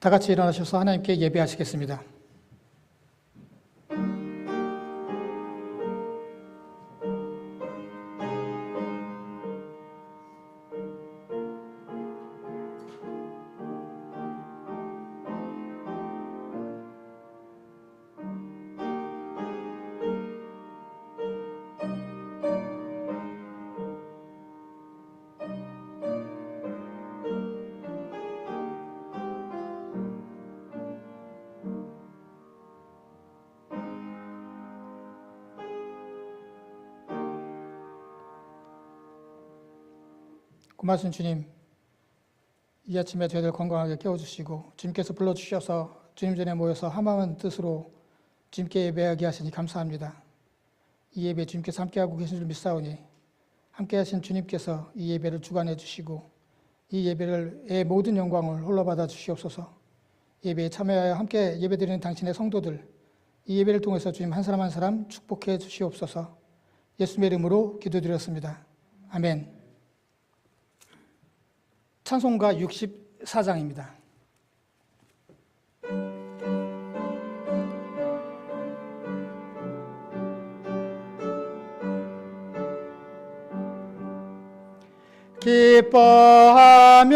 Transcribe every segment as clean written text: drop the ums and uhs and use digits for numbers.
다 같이 일어나셔서 하나님께 예배하시겠습니다. 고맙습니다. 주님, 이 아침에 저희들 건강하게 깨워주시고 주님께서 불러주셔서 주님 전에 모여서 한마음 뜻으로 주님께 예배하게 하시니 감사합니다. 이 예배 주님께서 함께하고 계신 줄 믿사오니 함께 하신 주님께서 이 예배를 주관해 주시고 이 예배의 모든 영광을 홀로 받아 주시옵소서. 예배에 참여하여 함께 예배드리는 당신의 성도들, 이 예배를 통해서 주님 한 사람 한 사람 축복해 주시옵소서. 예수님의 이름으로 기도드렸습니다. 아멘. 찬송가 64장입니다. 기뻐하며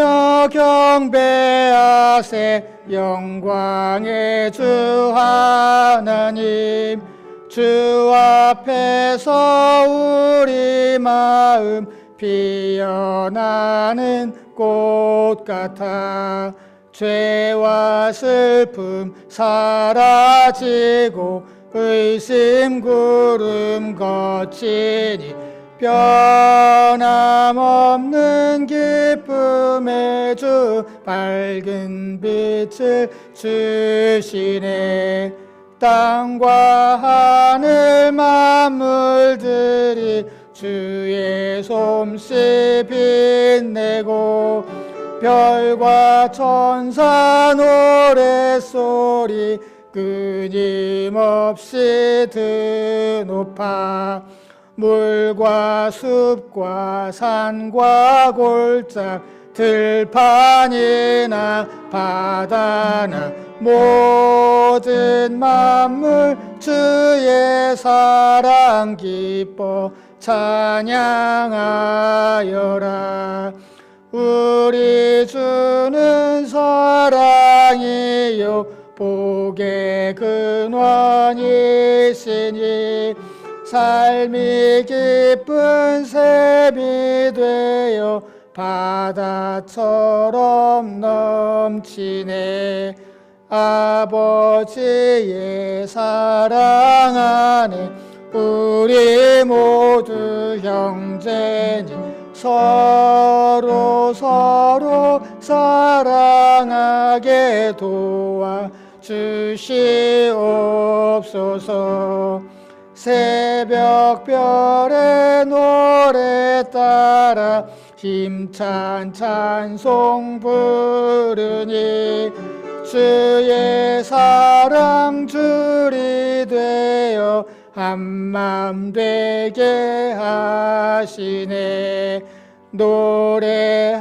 경배하세 영광의 주 하나님, 주 앞에서 우리 마음 피어나는 꽃 같아 죄와 슬픔 사라지고 의심 구름 거치니 변함없는 기쁨의 주 밝은 빛을 주시네. 땅과 하늘 만물들이 주의 솜씨 빛내고 별과 천사 노랫소리 끊임없이 드높아 물과 숲과 산과 골짜 들판이나 바다나 모든 만물 주의 사랑 기뻐 찬양하여라. 우리 주는 사랑이요 복의 근원이시니 삶이 기쁜 샘이 되어 바다처럼 넘치네. 아버지의 사랑 안에 우리 모두 형제니 서로 사랑하게 도와 주시옵소서. 새벽별의 노래 따라 힘찬 찬송 부르니 주의 사랑 줄이 되어 한맘 되게 하시네. 노래하며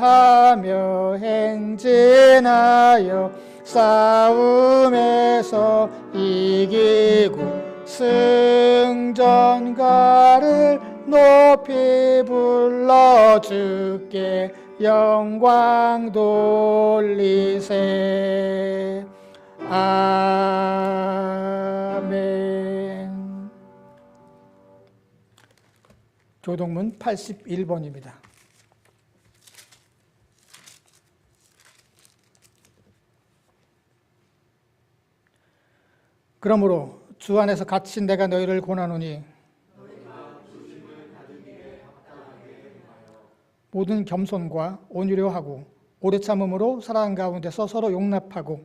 행진하여 싸움에서 이기고 승전가를 높이 불러 주께 영광 돌리세. 아멘. 교동문 81번입니다. 그러므로 주 안에서 갇힌 내가 너희를 권하노니 모든 겸손과 온유로 하고 오래 참음으로 사랑 가운데서 서로 용납하고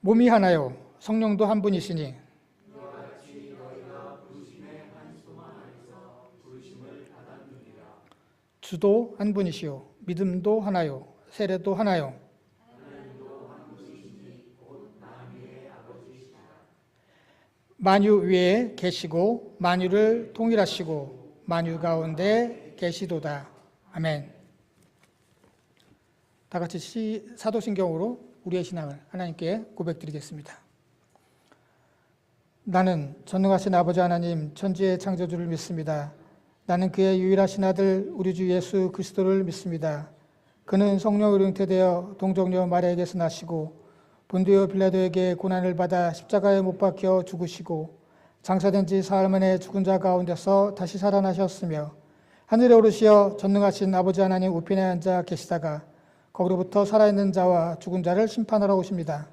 몸이 하나요 성령도 한 분이시니 주도 한 분이시요 믿음도 하나요 세례도 하나요 만유 위에 계시고 만유를 통일하시고 만유 가운데 계시도다. 아멘. 다 같이 사도신경으로 우리의 신앙을 하나님께 고백드리겠습니다. 나는 전능하신 아버지 하나님 천지의 창조주를 믿습니다. 나는 그의 유일하신 아들 우리 주 예수 그리스도를 믿습니다. 그는 성령으로 잉태되어 동정녀 마리아에게서 나시고 본디오 빌라도에게 고난을 받아 십자가에 못 박혀 죽으시고 장사된 지 사흘 만에 죽은 자 가운데서 다시 살아나셨으며 하늘에 오르시어 전능하신 아버지 하나님 우편에 앉아 계시다가 거기로부터 살아있는 자와 죽은 자를 심판하러 오십니다.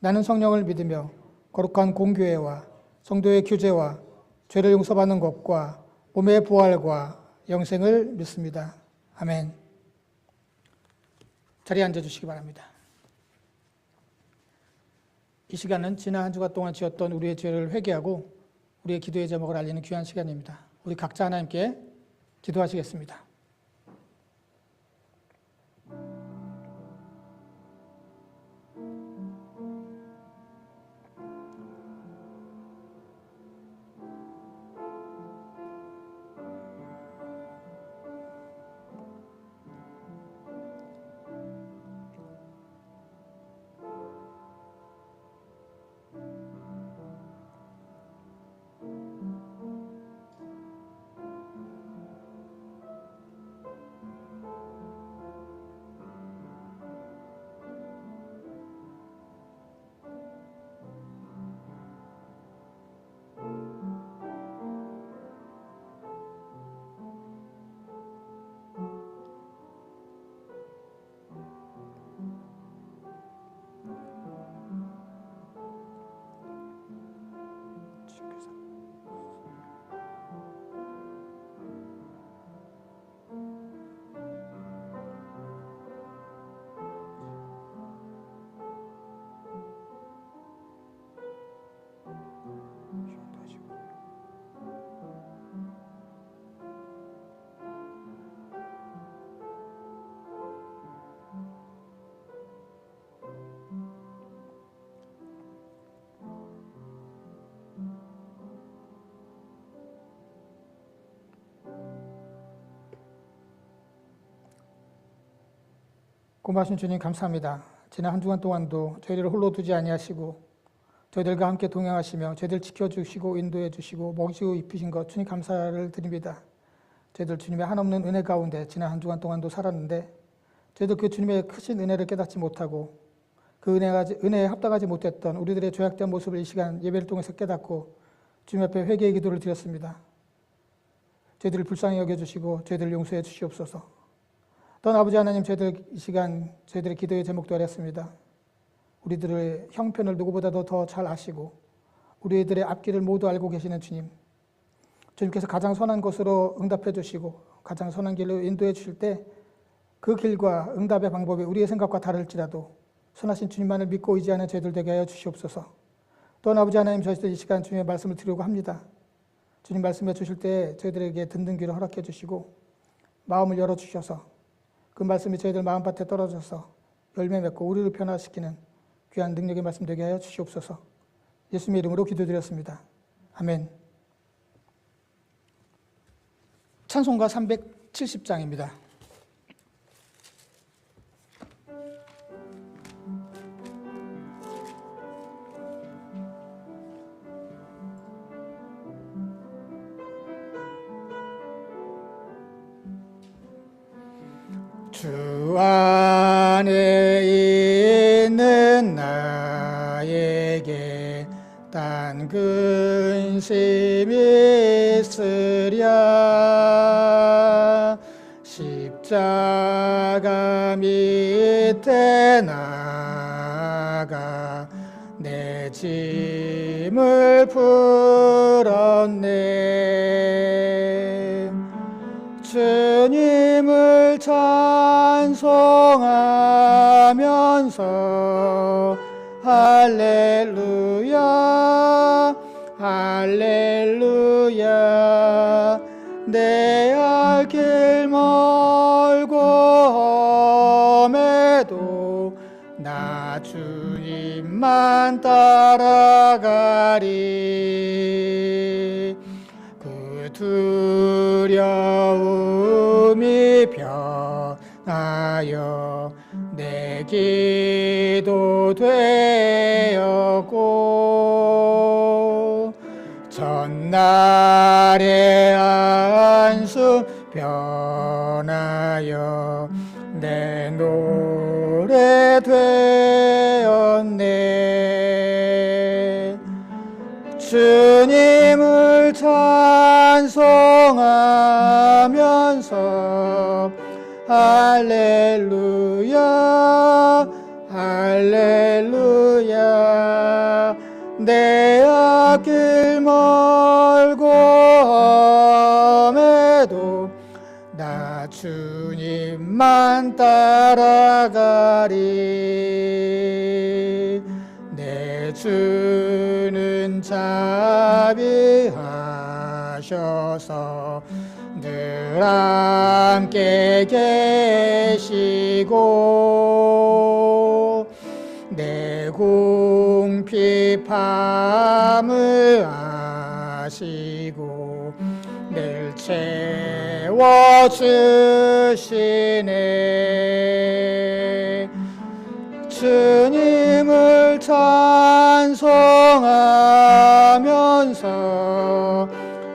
나는 성령을 믿으며 거룩한 공교회와 성도의 교제와 죄를 용서받는 것과 몸의 부활과 영생을 믿습니다. 아멘. 자리에 앉아주시기 바랍니다. 이 시간은 지난 한 주간 동안 지었던 우리의 죄를 회개하고 우리의 기도의 제목을 알리는 귀한 시간입니다. 우리 각자 하나님께 기도하시겠습니다. 고마우신 주님 감사합니다. 지난 한 주간 동안도 저희들을 홀로 두지 아니하시고 저희들과 함께 동행하시며 저희들 지켜주시고 인도해 주시고 먹이시고 입히신 것 주님 감사를 드립니다. 저희들 주님의 한없는 은혜 가운데 지난 한 주간 동안도 살았는데 저희들 그 주님의 크신 은혜를 깨닫지 못하고 그 은혜에 합당하지 못했던 우리들의 죄악된 모습을 이 시간 예배를 통해서 깨닫고 주님 앞에 회개의 기도를 드렸습니다. 저희들을 불쌍히 여겨주시고 저희들을 용서해 주시옵소서. 또한 아버지 하나님, 저희들 이 시간 저희들의 기도의 제목도 어렸습니다. 우리들의 형편을 누구보다도 더 잘 아시고 우리들의 앞길을 모두 알고 계시는 주님, 주님께서 가장 선한 것으로 응답해 주시고 가장 선한 길로 인도해 주실 때 그 길과 응답의 방법이 우리의 생각과 다를지라도 선하신 주님만을 믿고 의지하는 저희들 되게 하여 주시옵소서. 또한 아버지 하나님, 저희들 이 시간 주님의 말씀을 드리려고 합니다. 주님 말씀해 주실 때 저희들에게 듣는 귀를 허락해 주시고 마음을 열어 주셔서 그 말씀이 저희들 마음밭에 떨어져서 열매 맺고 우리를 변화시키는 귀한 능력의 말씀 되게 하여 주시옵소서. 예수님의 이름으로 기도드렸습니다. 아멘. 찬송가 370장입니다. 주 안에 있는 나에게 딴 근심이 있으랴. 십자가 밑에 나가 내 짐을 풀었네. 주님을 찬송하면서 할렐루야 할렐루야. 내 알 길 멀고 험해도 나 주님만 따라가리. 그 두려움 숨이 변하여 내 기도 되었고 전날의 한숨 변하여 내 노래 되었네. 주님을 찬송하면서 할렐루야 할렐루야 내 앞길 멀고 험해도 나 주님만 따라가리. 내 주는 자비하셔서 늘 함께 계시고 내 궁핍함을 아시고 늘 채워주시네. 주님을 찬송하면서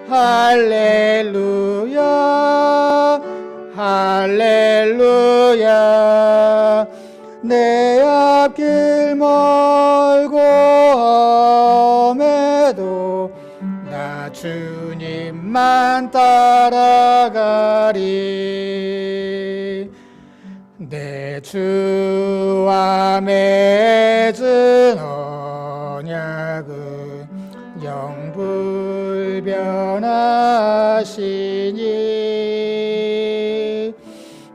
할렐루야 할렐루야 내 앞길 멀고 험해도 나 주님만 따라가리. 내 주와 맺은 언약은 영불변하시니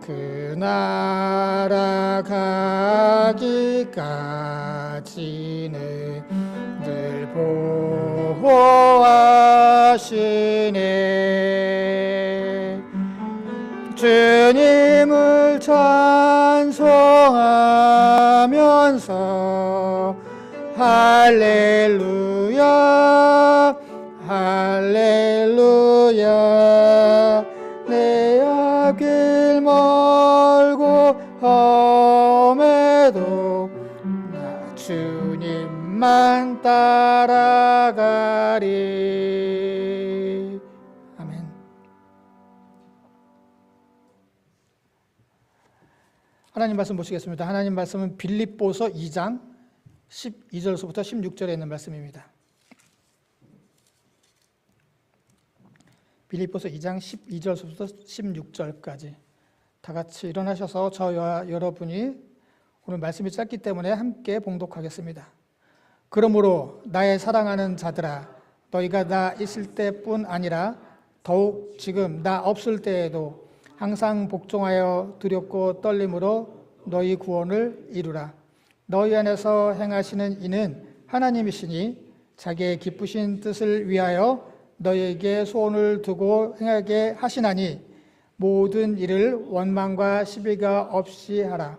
그 나라 가기까지는 늘 보호하시네. 주님을 찬송하면서 할렐루야 할렐루야 내 앞길 멀고 험해도 나 주님만 따라가리. 아멘. 하나님 말씀 보시겠습니다. 하나님 말씀은 빌립보서 2장 12절서부터 16절에 있는 말씀입니다. 빌립보서 2장 12절서부터 16절까지 다 같이 일어나셔서 저와 여러분이 오늘 말씀이 짧기 때문에 함께 봉독하겠습니다. 그러므로 나의 사랑하는 자들아 너희가 나 있을 때뿐 아니라 더욱 지금 나 없을 때에도 항상 복종하여 두렵고 떨림으로 너희 구원을 이루라. 너희 안에서 행하시는 이는 하나님이시니 자기의 기쁘신 뜻을 위하여 너희에게 소원을 두고 행하게 하시나니 모든 일을 원망과 시비가 없이 하라.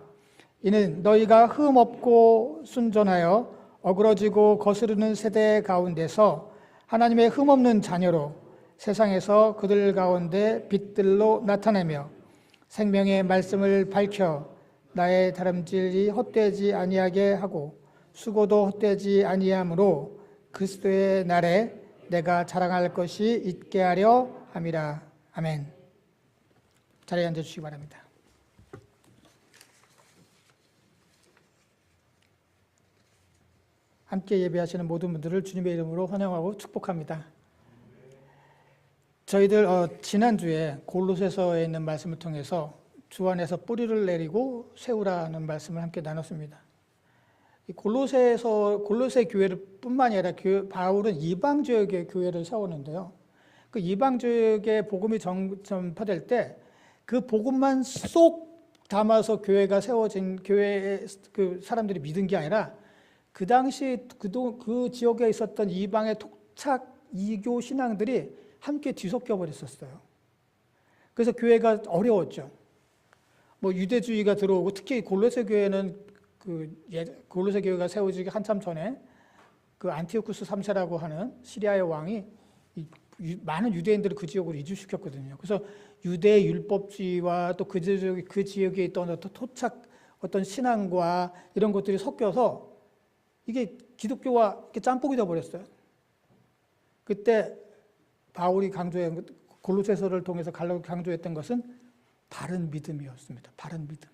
이는 너희가 흠없고 순전하여 어그러지고 거스르는 세대 가운데서 하나님의 흠없는 자녀로 세상에서 그들 가운데 빛들로 나타내며 생명의 말씀을 밝혀 나의 다름질이 헛되지 아니하게 하고 수고도 헛되지 아니하므로 그리스도의 날에 내가 자랑할 것이 있게 하려 함이라. 아멘. 자리에 앉아주시기 바랍니다. 함께 예배하시는 모든 분들을 주님의 이름으로 환영하고 축복합니다. 저희들 지난주에 골로새서에 있는 말씀을 통해서 주 안에서 뿌리를 내리고 세우라는 말씀을 함께 나눴습니다. 이 골로새 교회를 뿐만이 아니라 바울은 이방 지역의 교회를 세우는데요. 그 이방 지역의 복음이 전파될 때 그 복음만 쏙 담아서 교회가 세워진 교회의 그 사람들이 믿은 게 아니라 그 당시 그 지역에 있었던 이방의 토착 이교 신앙들이 함께 뒤섞여 버렸었어요. 그래서 교회가 어려웠죠. 뭐 유대주의가 들어오고 특히 골로새 교회는 골로새 교회가 세워지기 한참 전에 그 안티오쿠스 3세라고 하는 시리아의 왕이 많은 유대인들을 그 지역으로 이주시켰거든요. 그래서 유대 율법주의와 또 그 지역에 있던 어떤 토착 어떤 신앙과 이런 것들이 섞여서 이게 기독교와 이렇게 짬뽕이 되어버렸어요. 그때 바울이 골로새서를 통해서 강조했던 것은 바른 믿음이었습니다. 바른 믿음.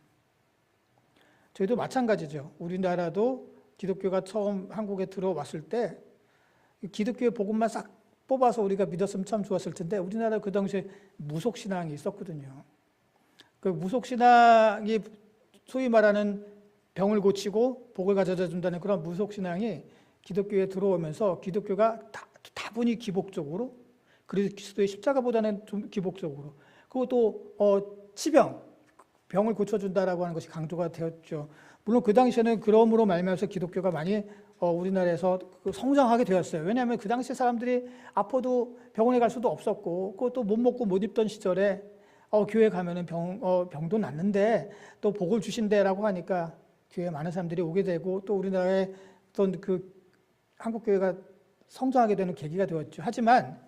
저희도 마찬가지죠. 우리나라도 기독교가 처음 한국에 들어왔을 때 기독교의 복음만 싹 뽑아서 우리가 믿었으면 참 좋았을 텐데 우리나라 그 당시에 무속신앙이 있었거든요. 그 무속신앙이 소위 말하는 병을 고치고 복을 가져다 준다는 그런 무속신앙이 기독교에 들어오면서 기독교가 다분히 기복적으로 그리스도의 십자가보다는 좀 기복적으로 그리고 또 치병, 병을 고쳐준다라고 하는 것이 강조가 되었죠. 물론 그 당시에는 그러므로 말미암아서 기독교가 많이 우리나라에서 성장하게 되었어요. 왜냐하면 그 당시 사람들이 아파도 병원에 갈 수도 없었고 그것도 못 먹고 못 입던 시절에 교회 가면은 병도 낫는데 또 복을 주신대라고 하니까 교회에 많은 사람들이 오게 되고 또 우리나라의 어떤 그 한국 교회가 성장하게 되는 계기가 되었죠. 하지만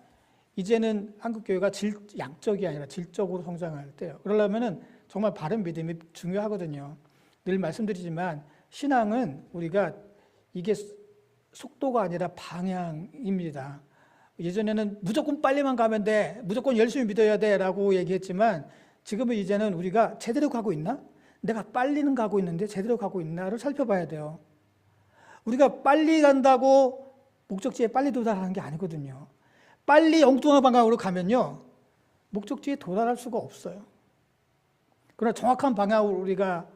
이제는 한국 교회가 양적이 아니라 질적으로 성장할 때요. 그러려면은 정말 바른 믿음이 중요하거든요. 늘 말씀드리지만 신앙은 우리가 이게 속도가 아니라 방향입니다. 예전에는 무조건 빨리만 가면 돼, 무조건 열심히 믿어야 돼라고 얘기했지만 지금은 이제는 우리가 제대로 가고 있나? 내가 빨리는 가고 있는데 제대로 가고 있나를 살펴봐야 돼요. 우리가 빨리 간다고 목적지에 빨리 도달하는 게 아니거든요. 빨리 엉뚱한 방향으로 가면요, 목적지에 도달할 수가 없어요. 그러나 정확한 방향으로 우리가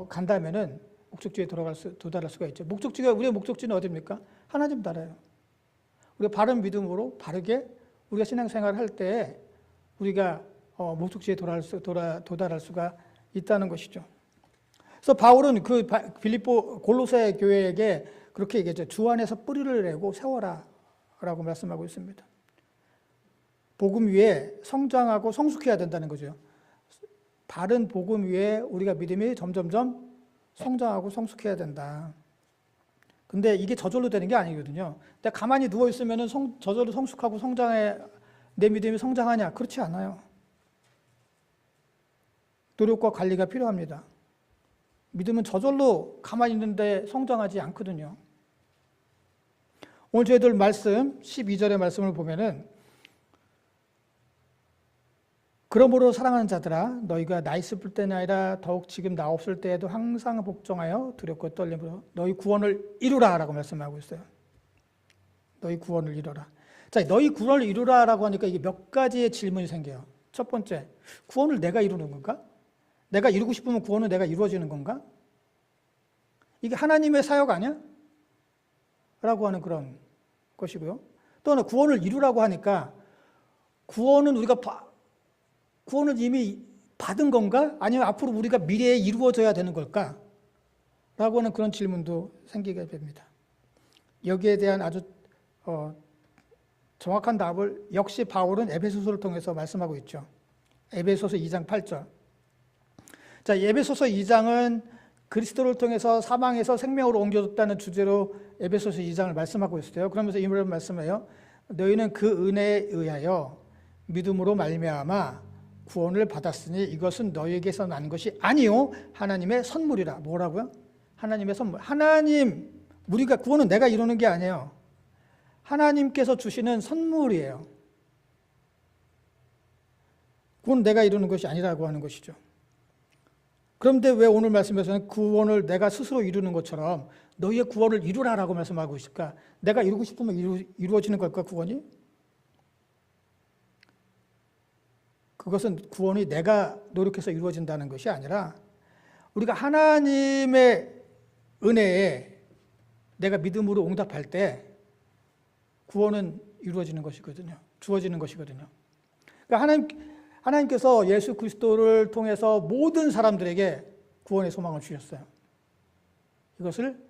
간다면은 목적지에 도달할 수가 있죠. 우리의 목적지는 어디입니까? 하나님 나라예요. 우리가 바른 믿음으로 바르게 우리가 신앙생활을 할 때 우리가 목적지에 도달할 수가 있다는 것이죠. 그래서 바울은 그 골로새 교회에게 그렇게 얘기했죠. 주 안에서 뿌리를 내고 세워라 라고 말씀하고 있습니다. 복음 위에 성장하고 성숙해야 된다는 거죠. 바른 복음 위에 우리가 믿음이 점점점 성장하고 성숙해야 된다. 근데 이게 저절로 되는 게 아니거든요. 내가 가만히 누워있으면 저절로 성숙하고 내 믿음이 성장하냐? 그렇지 않아요. 노력과 관리가 필요합니다. 믿음은 저절로 가만히 있는데 성장하지 않거든요. 오늘 저희들 말씀 12절의 말씀을 보면은 그러므로 사랑하는 자들아 너희가 나 있을 때는 아니라 더욱 지금 나 없을 때에도 항상 복종하여 두렵고 떨림으로 너희 구원을 이루라 라고 말씀하고 있어요. 너희 구원을 이루라. 자, 너희 구원을 이루라 라고 하니까 이게 몇 가지의 질문이 생겨요. 첫 번째, 구원을 내가 이루는 건가? 내가 이루고 싶으면 구원은 내가 이루어지는 건가? 이게 하나님의 사역 아니야? 라고 하는 그런 것이고요. 또 하나 구원을 이루라고 하니까 구원은 구원을 이미 받은 건가? 아니면 앞으로 우리가 미래에 이루어져야 되는 걸까? 라고 하는 그런 질문도 생기게 됩니다. 여기에 대한 아주 정확한 답을 역시 바울은 에베소서를 통해서 말씀하고 있죠. 에베소서 2장 8절. 자, 에베소서 2장은 그리스도를 통해서 사망에서 생명으로 옮겨졌다는 주제로 에베소서 2장을 말씀하고 있어요. 그러면서 이런 말씀해요. 너희는 그 은혜에 의하여 믿음으로 말미암아 구원을 받았으니 이것은 너희에게서 난 것이 아니요 하나님의 선물이라. 뭐라고요? 하나님의 선물. 우리가 구원은 내가 이루는 게 아니에요. 하나님께서 주시는 선물이에요. 구원은 내가 이루는 것이 아니라고 하는 것이죠. 그런데 왜 오늘 말씀에서는 구원을 내가 스스로 이루는 것처럼 너희의 구원을 이루라라고 말씀하고 있을까? 내가 이루고 싶으면 이루어지는 걸까, 구원이? 그것은 구원이 내가 노력해서 이루어진다는 것이 아니라 우리가 하나님의 은혜에 내가 믿음으로 응답할 때 구원은 이루어지는 것이거든요. 주어지는 것이거든요. 그러니까 하나님께서 예수 그리스도를 통해서 모든 사람들에게 구원의 소망을 주셨어요. 이것을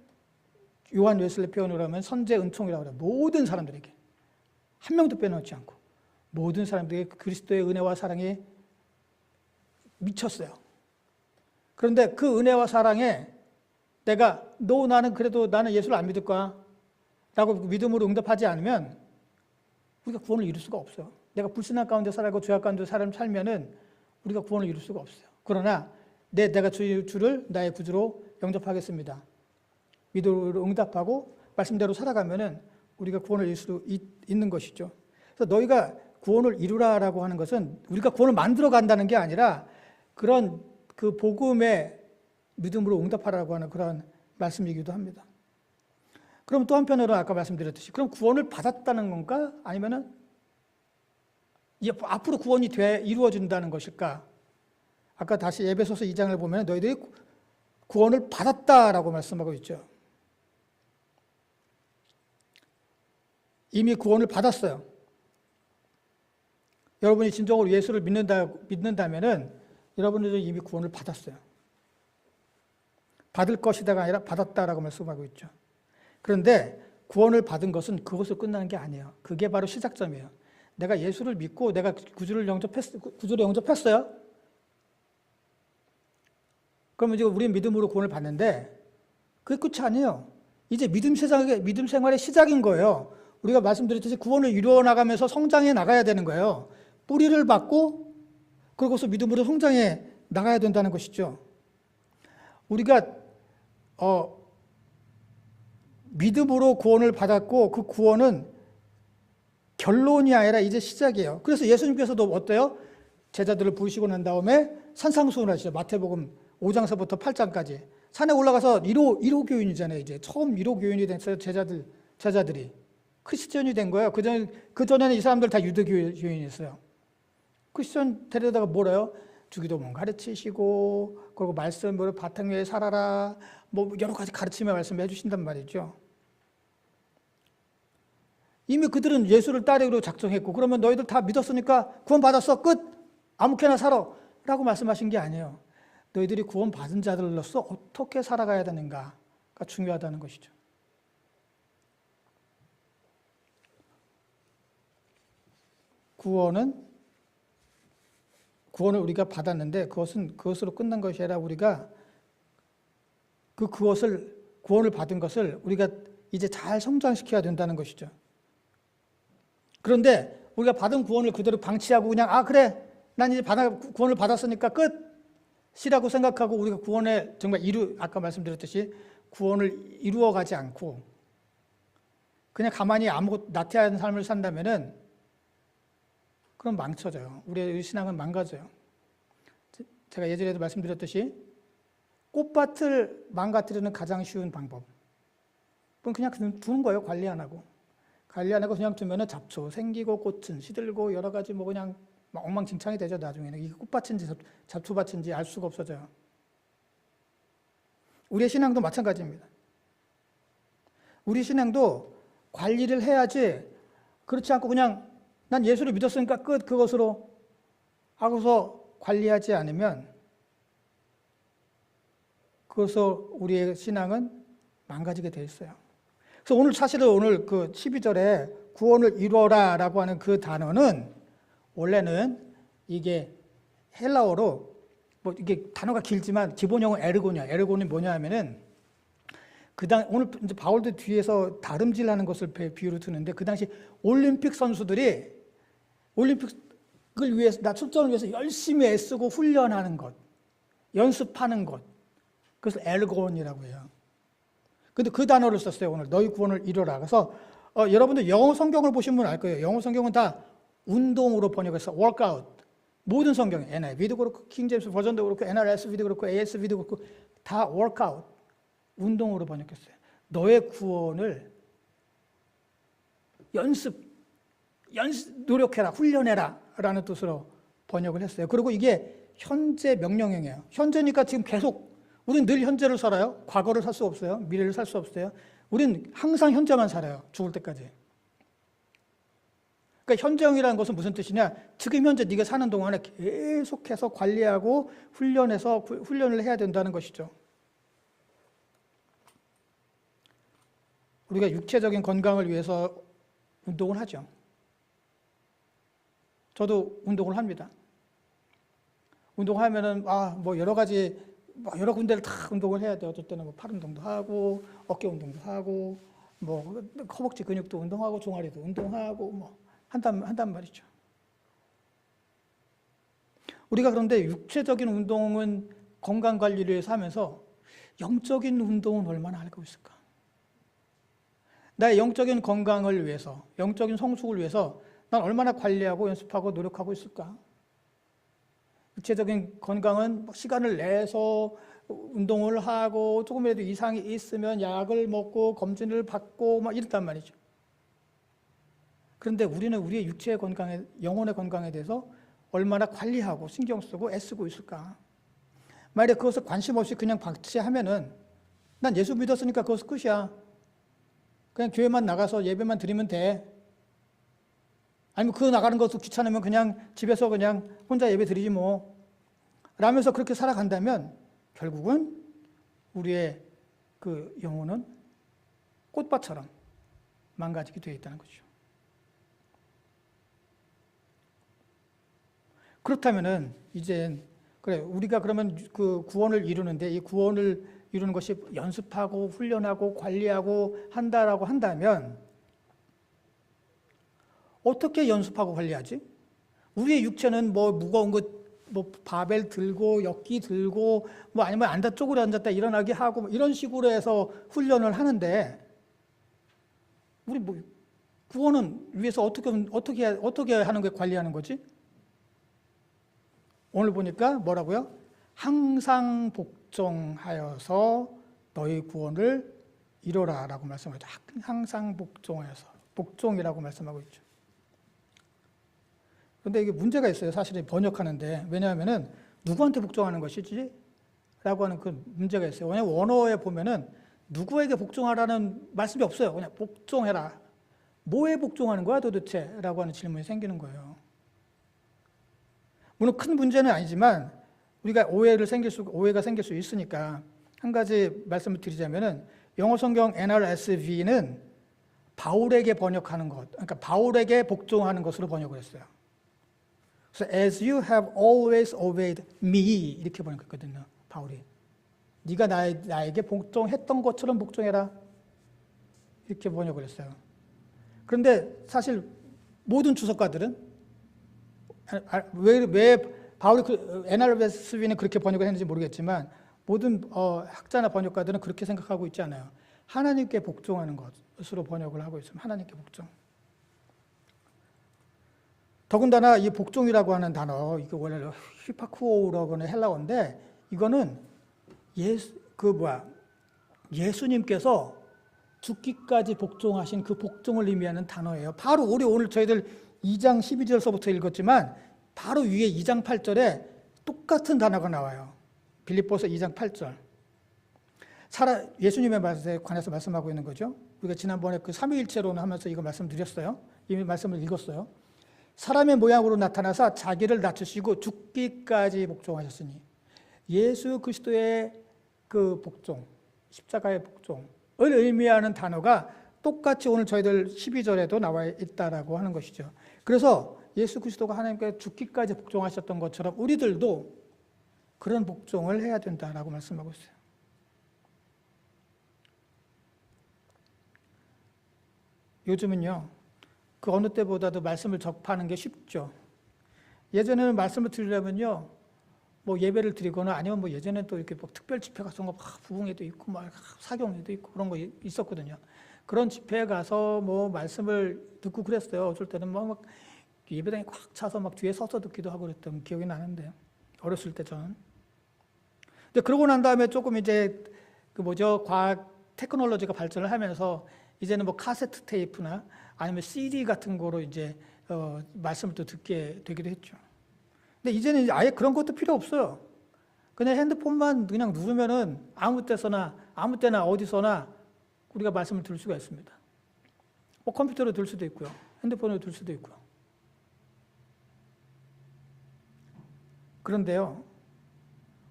요한 웨슬리 표현으로 하면 선제 은총이라고 해요. 모든 사람들에게 한 명도 빼놓지 않고 모든 사람들에게 그리스도의 은혜와 사랑이 미쳤어요. 그런데 그 은혜와 사랑에 나는 예수를 안 믿을 거야 라고 믿음으로 응답하지 않으면 우리가 구원을 이룰 수가 없어요. 내가 불신앙 가운데 살고 죄악 가운데 살면은 우리가 구원을 이룰 수가 없어요. 그러나 내가 주를 나의 구주로 영접하겠습니다. 믿음으로 응답하고 말씀대로 살아가면은 우리가 구원을 이룰 수 있는 것이죠. 그래서 너희가 구원을 이루라라고 하는 것은 우리가 구원을 만들어 간다는 게 아니라 그런 그 복음의 믿음으로 응답하라고 하는 그런 말씀이기도 합니다. 그럼 또 한편으로 아까 말씀드렸듯이 그럼 구원을 받았다는 건가? 아니면은 앞으로 구원이 이루어진다는 것일까? 아까 다시 에베소서 2장을 보면 너희들이 구원을 받았다라고 말씀하고 있죠. 이미 구원을 받았어요. 여러분이 진정으로 예수를 믿는다면은 여러분들은 이미 구원을 받았어요. 받을 것이다가 아니라 받았다라고 말씀하고 있죠. 그런데 구원을 받은 것은 그것으로 끝나는 게 아니에요. 그게 바로 시작점이에요. 내가 예수를 믿고 내가 구주를 영접했어요. 그러면 이제 우리는 믿음으로 구원을 받는데 그게 끝이 아니에요. 이제 믿음 생활의 시작인 거예요. 우리가 말씀드렸듯이 구원을 이루어 나가면서 성장해 나가야 되는 거예요. 뿌리를 받고 그러고서 믿음으로 성장해 나가야 된다는 것이죠. 우리가 믿음으로 구원을 받았고 그 구원은 결론이 아니라 이제 시작이에요. 그래서 예수님께서도 어때요? 제자들을 부르시고 난 다음에 산상수훈을 하시죠. 마태복음 5장서부터 8장까지. 산에 올라가서 1호 교인이잖아요. 이제 처음 1호 교인이 됐어요. 제자들이. 크리스천이 된 거예요. 그전에는 이 사람들 다 유대교인이었어요. 크리스천 데려다가 뭐래요? 주기도문 가르치시고, 그리고 말씀으로 바탕 위에 살아라. 뭐 여러 가지 가르침의 말씀을 해주신단 말이죠. 이미 그들은 예수를 따르기로 작정했고, 그러면 너희들 다 믿었으니까 구원 받았어. 끝! 아무렇게나 살아. 라고 말씀하신 게 아니에요. 너희들이 구원 받은 자들로서 어떻게 살아가야 되는가가 중요하다는 것이죠. 구원을 우리가 받았는데 그것으로 끝난 것이 아니라 우리가 구원을 받은 것을 우리가 이제 잘 성장시켜야 된다는 것이죠. 그런데 우리가 받은 구원을 그대로 방치하고 그냥 그래 난 이제 구원을 받았으니까 끝이라고 생각하고 우리가 구원에 정말 아까 말씀드렸듯이 구원을 이루어가지 않고 그냥 가만히 아무것도 나태한 삶을 산다면은 그럼 망쳐져요. 우리의 신앙은 망가져요. 제가 예전에도 말씀드렸듯이 꽃밭을 망가뜨리는 가장 쉬운 방법. 그냥 두는 거예요. 관리 안 하고 그냥 두면은 잡초 생기고 꽃은 시들고 여러 가지 뭐 그냥 엉망진창이 되죠. 나중에는 이게 꽃밭인지 잡초밭인지 알 수가 없어져요. 우리의 신앙도 마찬가지입니다. 우리 신앙도 관리를 해야지 그렇지 않고 그냥 난 예수를 믿었으니까 끝 그것으로 하고서 관리하지 않으면 그래서 우리의 신앙은 망가지게 돼 있어요. 그래서 사실은 오늘 그 12절에 구원을 이루어라 라고 하는 그 단어는 원래는 이게 헬라어로 뭐 이게 단어가 길지만 기본형은 에르곤이야. 에르곤이 뭐냐 하면은 오늘 이제 바울도 뒤에서 다름질하는 것을 비유로 두는데 그 당시 올림픽 선수들이 올림픽을 위해서 출전을 위해서 열심히 애쓰고 훈련하는 것, 연습하는 것. 그래서 에르곤이라고 해요. 근데 그 단어를 썼어요. 오늘 너희 구원을 이루라. 그래서 여러분들 영어 성경을 보시면 알 거예요. 영어 성경은 다 운동으로 번역해서 workout. 모든 성경이 NIV도 그렇고 킹제임스 버전도 그렇고 NRSV도 그렇고 ASV도 그렇고 다 workout. 운동으로 번역했어요. 너의 구원을 노력해라, 훈련해라 라는 뜻으로 번역을 했어요. 그리고 이게 현재 명령형이에요. 현재니까 지금 계속 우리는 늘 현재를 살아요. 과거를 살 수 없어요. 미래를 살 수 없어요. 우리는 항상 현재만 살아요. 죽을 때까지. 그러니까 현재형이라는 것은 무슨 뜻이냐? 지금 현재 네가 사는 동안에 계속해서 관리하고 훈련을 해야 된다는 것이죠. 우리가 육체적인 건강을 위해서 운동을 하죠. 저도 운동을 합니다. 운동하면은 뭐 여러 군데를 다 운동을 해야 돼요. 어떨 때는 뭐 팔 운동도 하고 어깨 운동도 하고 뭐 허벅지 근육도 운동하고 종아리도 운동하고 뭐 한단 말이죠. 우리가 그런데 육체적인 운동은 건강관리를 위해서 하면서 영적인 운동은 얼마나 하고 있을까? 나의 영적인 건강을 위해서, 영적인 성숙을 위해서 난 얼마나 관리하고 연습하고 노력하고 있을까? 육체적인 건강은 시간을 내서 운동을 하고 조금이라도 이상이 있으면 약을 먹고 검진을 받고 막 이랬단 말이죠. 그런데 우리는 우리의 육체의 건강에, 영혼의 건강에 대해서 얼마나 관리하고 신경 쓰고 애쓰고 있을까? 만약에 그것을 관심 없이 그냥 방치하면은 난 예수 믿었으니까 그것은 끝이야. 그냥 교회만 나가서 예배만 드리면 돼. 아니면 그 나가는 것도 귀찮으면 그냥 집에서 그냥 혼자 예배 드리지 뭐. 라면서 그렇게 살아간다면 결국은 우리의 그 영혼은 꽃밭처럼 망가지게 되어 있다는 거죠. 그렇다면은 이제 그래 우리가 그러면 그 구원을 이루는데 이 구원을 이루는 것이 연습하고 훈련하고 관리하고 한다라고 한다면 어떻게 연습하고 관리하지? 우리의 육체는 뭐 무거운 거 뭐 바벨 들고 엿기 들고 뭐 아니면 앉아 쪼그려 앉았다 일어나게 하고 뭐 이런 식으로 해서 훈련을 하는데 우리 뭐 구원은 위해서 어떻게 하는 게 관리하는 거지? 오늘 보니까 뭐라고요? 항상 복종하여서 너희 구원을 이루라라고 말씀하죠. 항상 복종하여서 복종이라고 말씀하고 있죠. 그런데 이게 문제가 있어요. 사실은 번역하는데 왜냐하면은 누구한테 복종하는 것이지? 라고 하는 그 문제가 있어요. 왜냐하면 원어에 보면은 누구에게 복종하라는 말씀이 없어요. 그냥 복종해라. 뭐에 복종하는 거야 도대체? 라고 하는 질문이 생기는 거예요. 물론 큰 문제는 아니지만 우리가 오해가 생길 수 있으니까 한 가지 말씀을 드리자면은 영어 성경 NRSV는 바울에게 번역하는 것, 그러니까 바울에게 복종하는 것으로 번역을 했어요. 그래서 as you have always obeyed me 이렇게 번역했거든요. 바울이 네가 나에게 복종했던 것처럼 복종해라 이렇게 번역을 했어요. 그런데 사실 모든 주석가들은 왜 바울이 NRSV는 그렇게 번역을 했는지 모르겠지만 모든 학자나 번역가들은 그렇게 생각하고 있지 않아요. 하나님께 복종하는 것으로 번역을 하고 있습니다. 하나님께 복종. 더군다나 이 복종이라고 하는 단어, 이거 원래 휘파쿠오라고 하는 헬라어인데 이거는 예수님께서 죽기까지 복종하신 그 복종을 의미하는 단어예요. 바로 오늘 저희들 2장 12절서부터 읽었지만 바로 위에 2장 8절에 똑같은 단어가 나와요. 빌립보서 2장 8절. 예수님의 말씀에 관해서 말씀하고 있는 거죠. 우리가 지난번에 그 삼위일체론 하면서 이거 말씀드렸어요. 이미 말씀을 읽었어요. 사람의 모양으로 나타나서 자기를 낮추시고 죽기까지 복종하셨으니 예수 그리스도의 그 복종, 십자가의 복종을 의미하는 단어가 똑같이 오늘 저희들 12절에도 나와 있다라고 하는 것이죠. 그래서 예수 그리스도가 하나님께 죽기까지 복종하셨던 것처럼 우리들도 그런 복종을 해야 된다라고 말씀하고 있어요. 요즘은요, 그 어느 때보다도 말씀을 접하는 게 쉽죠. 예전에는 말씀을 드리려면요, 뭐 예배를 드리거나 아니면 뭐 예전에 또 이렇게 뭐 특별 집회 같은 거 부흥회도 있고 막 사경회도 있고 그런 거 있었거든요. 그런 집회에 가서 뭐 말씀을 듣고 그랬어요. 어쩔 때는 막 예배당에 꽉 차서 막 뒤에 서서 듣기도 하고 그랬던 기억이 나는데 어렸을 때 저는. 근데 그러고 난 다음에 조금 이제 과학 테크놀로지가 발전을 하면서 이제는 뭐 카세트 테이프나 아니면 CD 같은 거로 이제 말씀을 또 듣게 되기도 했죠. 근데 이제는 아예 그런 것도 필요 없어요. 그냥 핸드폰만 그냥 누르면은 아무 때나 어디서나 우리가 말씀을 들을 수가 있습니다. 뭐 컴퓨터로 들을 수도 있고요. 핸드폰으로 들을 수도 있고요. 그런데요,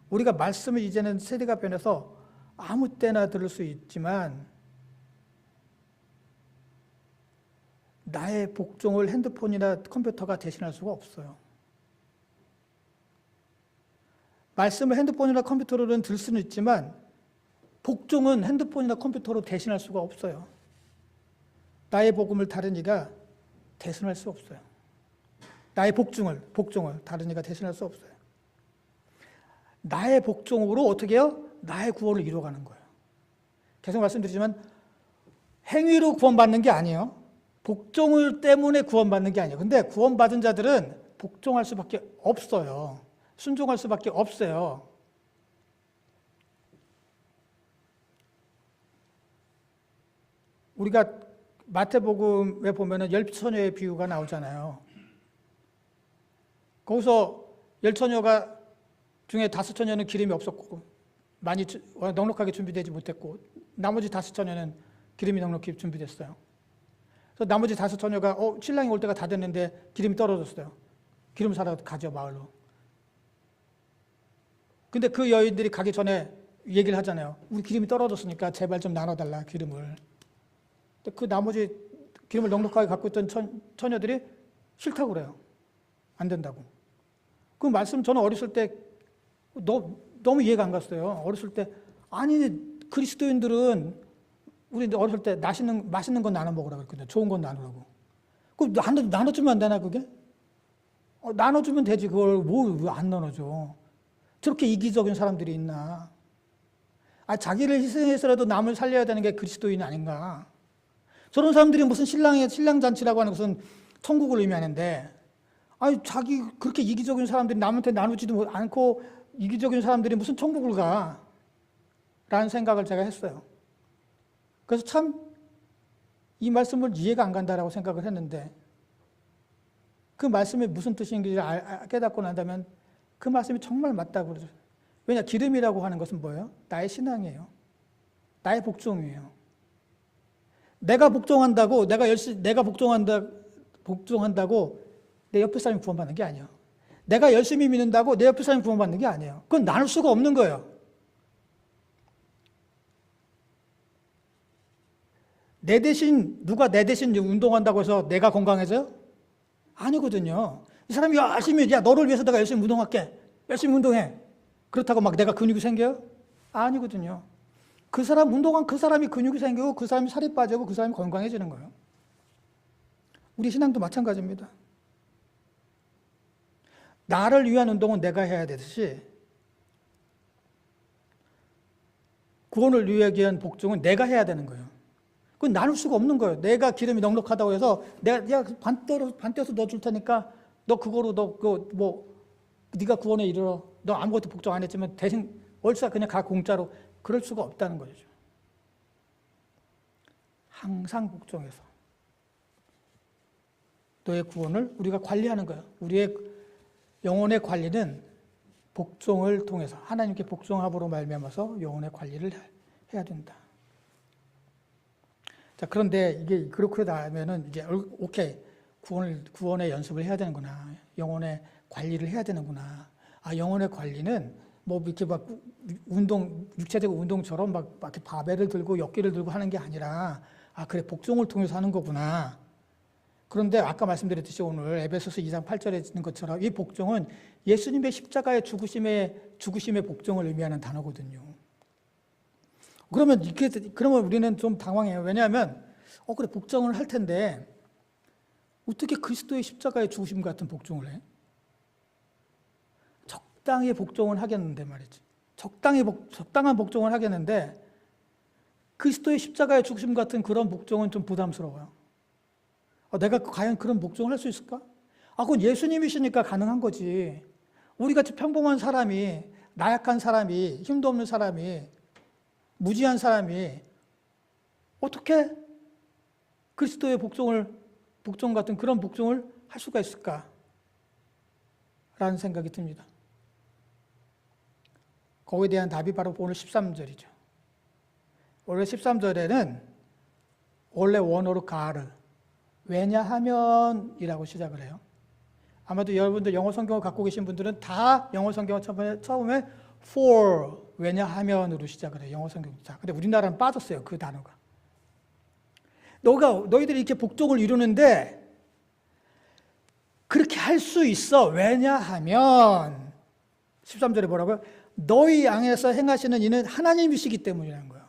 우리가 말씀을 이제는 세대가 변해서 아무 때나 들을 수 있지만 나의 복종을 핸드폰이나 컴퓨터가 대신할 수가 없어요. 말씀을 핸드폰이나 컴퓨터로는 들을 수는 있지만 복종은 핸드폰이나 컴퓨터로 대신할 수가 없어요. 나의 복음을 다른 이가 대신할 수 없어요. 나의 복종을 다른 이가 대신할 수 없어요. 나의 복종으로 어떻게 해요? 나의 구원을 이루어가는 거예요. 계속 말씀드리지만 행위로 구원받는 게 아니에요. 복종을 때문에 구원받는 게 아니에요. 근데 구원받은 자들은 복종할 수밖에 없어요. 순종할 수밖에 없어요. 우리가 마태복음에 보면은 10처녀의 비유가 나오잖아요. 거기서 10처녀가 중에 5처녀는 기름이 없었고 많이 넉넉하게 준비되지 못했고 나머지 5처녀는 기름이 넉넉히 준비됐어요. 그래서 나머지 5처녀가 신랑이 올 때가 다 됐는데 기름이 떨어졌어요. 기름 사러 가죠, 마을로. 근데 그 여인들이 가기 전에 얘기를 하잖아요. 우리 기름이 떨어졌으니까 제발 좀 나눠달라, 기름을. 근데 그 나머지 기름을 넉넉하게 갖고 있던 처녀들이 싫다고 그래요. 안 된다고. 그 말씀 저는 어렸을 때 너무 이해가 안 갔어요. 어렸을 때 아니 그리스도인들은 우리 어렸을 때 맛있는 건 나눠 먹으라고 그랬거든요. 좋은 건 나누라고. 그럼 나눠주면 안 되나 그게? 나눠주면 되지. 그걸 왜 안 나눠줘? 저렇게 이기적인 사람들이 있나? 자기를 희생해서라도 남을 살려야 되는 게 그리스도인 아닌가? 저런 사람들이 무슨 신랑 잔치라고 하는 것은 천국을 의미하는데, 자기 그렇게 이기적인 사람들이 남한테 나누지도 않고 이기적인 사람들이 무슨 천국을 가? 라는 생각을 제가 했어요. 그래서 참 이 말씀을 이해가 안 간다라고 생각을 했는데 그 말씀이 무슨 뜻인지 깨닫고 난다면 그 말씀이 정말 맞다고 그러죠. 왜냐, 기름이라고 하는 것은 뭐예요? 나의 신앙이에요. 나의 복종이에요. 내가 복종한다고 내 옆에 사람이 구원받는 게 아니에요. 내가 열심히 믿는다고 내 옆에 사람이 구원받는 게 아니에요. 그건 나눌 수가 없는 거예요. 누가 내 대신 운동한다고 해서 내가 건강해져요? 아니거든요. 이 사람이 열심히, 너를 위해서 내가 열심히 운동할게. 열심히 운동해. 그렇다고 막 내가 근육이 생겨요? 아니거든요. 그 사람 운동한 그 사람이 근육이 생기고 그 사람이 살이 빠지고 그 사람이 건강해지는 거예요. 우리 신앙도 마찬가지입니다. 나를 위한 운동은 내가 해야 되듯이 구원을 위한 복종은 내가 해야 되는 거예요. 그건 나눌 수가 없는 거예요. 내가 기름이 넉넉하다고 해서 내가 반 떼어서 너 줄 테니까 너 그거로 네가 구원에 이르러 너 아무것도 복종 안 했지만 대신 월차 그냥 가 공짜로 그럴 수가 없다는 거죠. 항상 복종해서 너의 구원을 우리가 관리하는 거예요. 우리의 영혼의 관리는 복종을 통해서 하나님께 복종함으로 말미암아서 영혼의 관리를 해야 된다. 자, 그런데 이게 그렇게 나면은 이제 오케이, 구원의 연습을 해야 되는구나. 영혼의 관리를 해야 되는구나. 영혼의 관리는 이렇게 막 육체적 운동처럼 막 이렇게 바벨을 들고 역기를 들고 하는 게 아니라 그래, 복종을 통해서 하는 거구나. 그런데 아까 말씀드렸듯이 오늘 에베소서 2장 8절에 있는 것처럼 이 복종은 예수님의 십자가의 죽으심의 복종을 의미하는 단어거든요. 그러면 우리는 좀 당황해요. 왜냐하면 그래, 복종을 할 텐데 어떻게 그리스도의 십자가의 죽으심 같은 복종을 해? 적당히 복종을 하겠는데 말이지. 적당한 복종을 하겠는데 그리스도의 십자가의 죽으심 같은 그런 복종은 좀 부담스러워요. 내가 과연 그런 복종을 할 수 있을까? 그건 예수님이시니까 가능한 거지. 우리같이 평범한 사람이, 나약한 사람이, 힘도 없는 사람이, 무지한 사람이 어떻게 그리스도의 복종 같은 그런 복종을 할 수가 있을까? 라는 생각이 듭니다. 거기에 대한 답이 바로 오늘 13절이죠. 원래 13절에는 원래 원어로 가르, 왜냐하면 이라고 시작을 해요. 아마도 여러분들 영어 성경을 갖고 계신 분들은 다 영어 성경을 처음에 for, 왜냐하면으로 시작을 해요. 영어 성경. 자, 근데 우리나라는 빠졌어요. 그 단어가. 너희들이 이렇게 복종을 이루는데 그렇게 할 수 있어. 왜냐하면 13절에 뭐라고요? 너희 안에서 행하시는 이는 하나님이시기 때문이라는 거예요.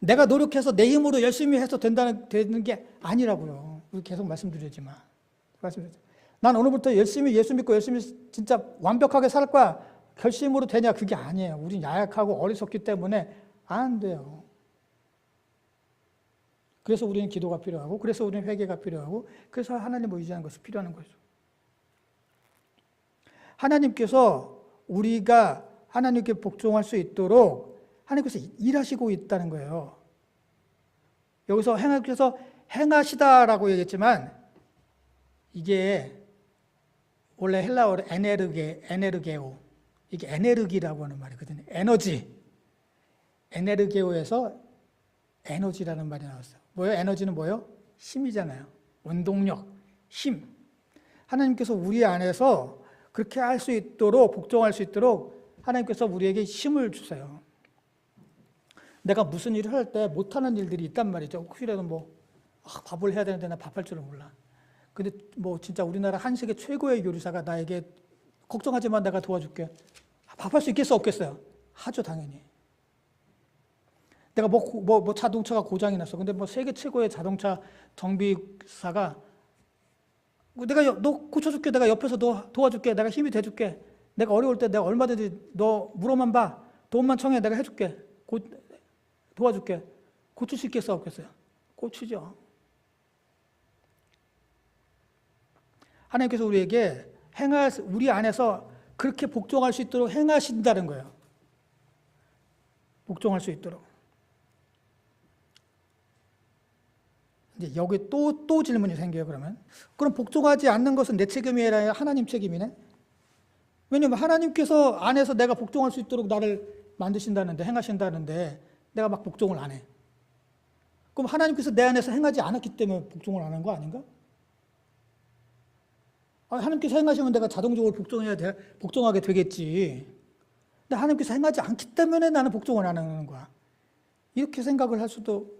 내가 노력해서 내 힘으로 열심히 해서 되는 게 아니라고요. 우리 계속 말씀드리지만. 난 오늘부터 열심히 예수 믿고 열심히 진짜 완벽하게 살 거야. 결심으로 되냐? 그게 아니에요. 우린 야약하고 어리석기 때문에 안 돼요. 그래서 우리는 기도가 필요하고, 그래서 우리는 회개가 필요하고, 그래서 하나님을 의지하는 것이 필요한 거죠. 하나님께서 우리가 하나님께 복종할 수 있도록 하나님께서 일하시고 있다는 거예요. 여기서 하나님께서 행하시다라고 얘기했지만 이게 원래 헬라어로 에네르게오, 이게 에네르기라고 하는 말이거든요. 에너지. 에네르게오에서 에너지라는 말이 나왔어요. 뭐예요? 에너지는 뭐예요? 힘이잖아요. 원동력, 힘. 하나님께서 우리 안에서 그렇게 할 수 있도록, 복종할 수 있도록 하나님께서 우리에게 힘을 주세요. 내가 무슨 일을 할 때 못하는 일들이 있단 말이죠. 혹시라도 밥을 해야 되는데 나 밥할 줄은 몰라. 근데 진짜 우리나라 한식의 최고의 요리사가 나에게 걱정하지 마, 내가 도와줄게. 밥할 수 있겠어, 없겠어요? 하죠, 당연히. 내가 자동차가 고장이 났어. 근데 세계 최고의 자동차 정비사가 너 고쳐줄게. 내가 옆에서 너 도와줄게. 내가 힘이 돼줄게. 내가 어려울 때 내가 얼마든지 너 물어만 봐. 도움만 청해. 내가 해줄게. 도와줄게. 고칠 수 있겠어, 없겠어요? 고치죠. 하나님께서 우리에게 우리 안에서 그렇게 복종할 수 있도록 행하신다는 거예요. 복종할 수 있도록. 이제 여기 또 질문이 생겨요, 그러면. 그럼 복종하지 않는 것은 내 책임이 아니라 하나님 책임이네? 왜냐면 하나님께서 안에서 내가 복종할 수 있도록 나를 만드신다는데, 행하신다는데, 내가 막 복종을 안 해. 그럼 하나님께서 내 안에서 행하지 않았기 때문에 복종을 안 한 거 아닌가? 하나님께서 행하시면 내가 자동적으로 복종하게 되겠지. 근데 하나님께서 행하지 않기 때문에 나는 복종을 안 하는 거야. 이렇게 생각을 할 수도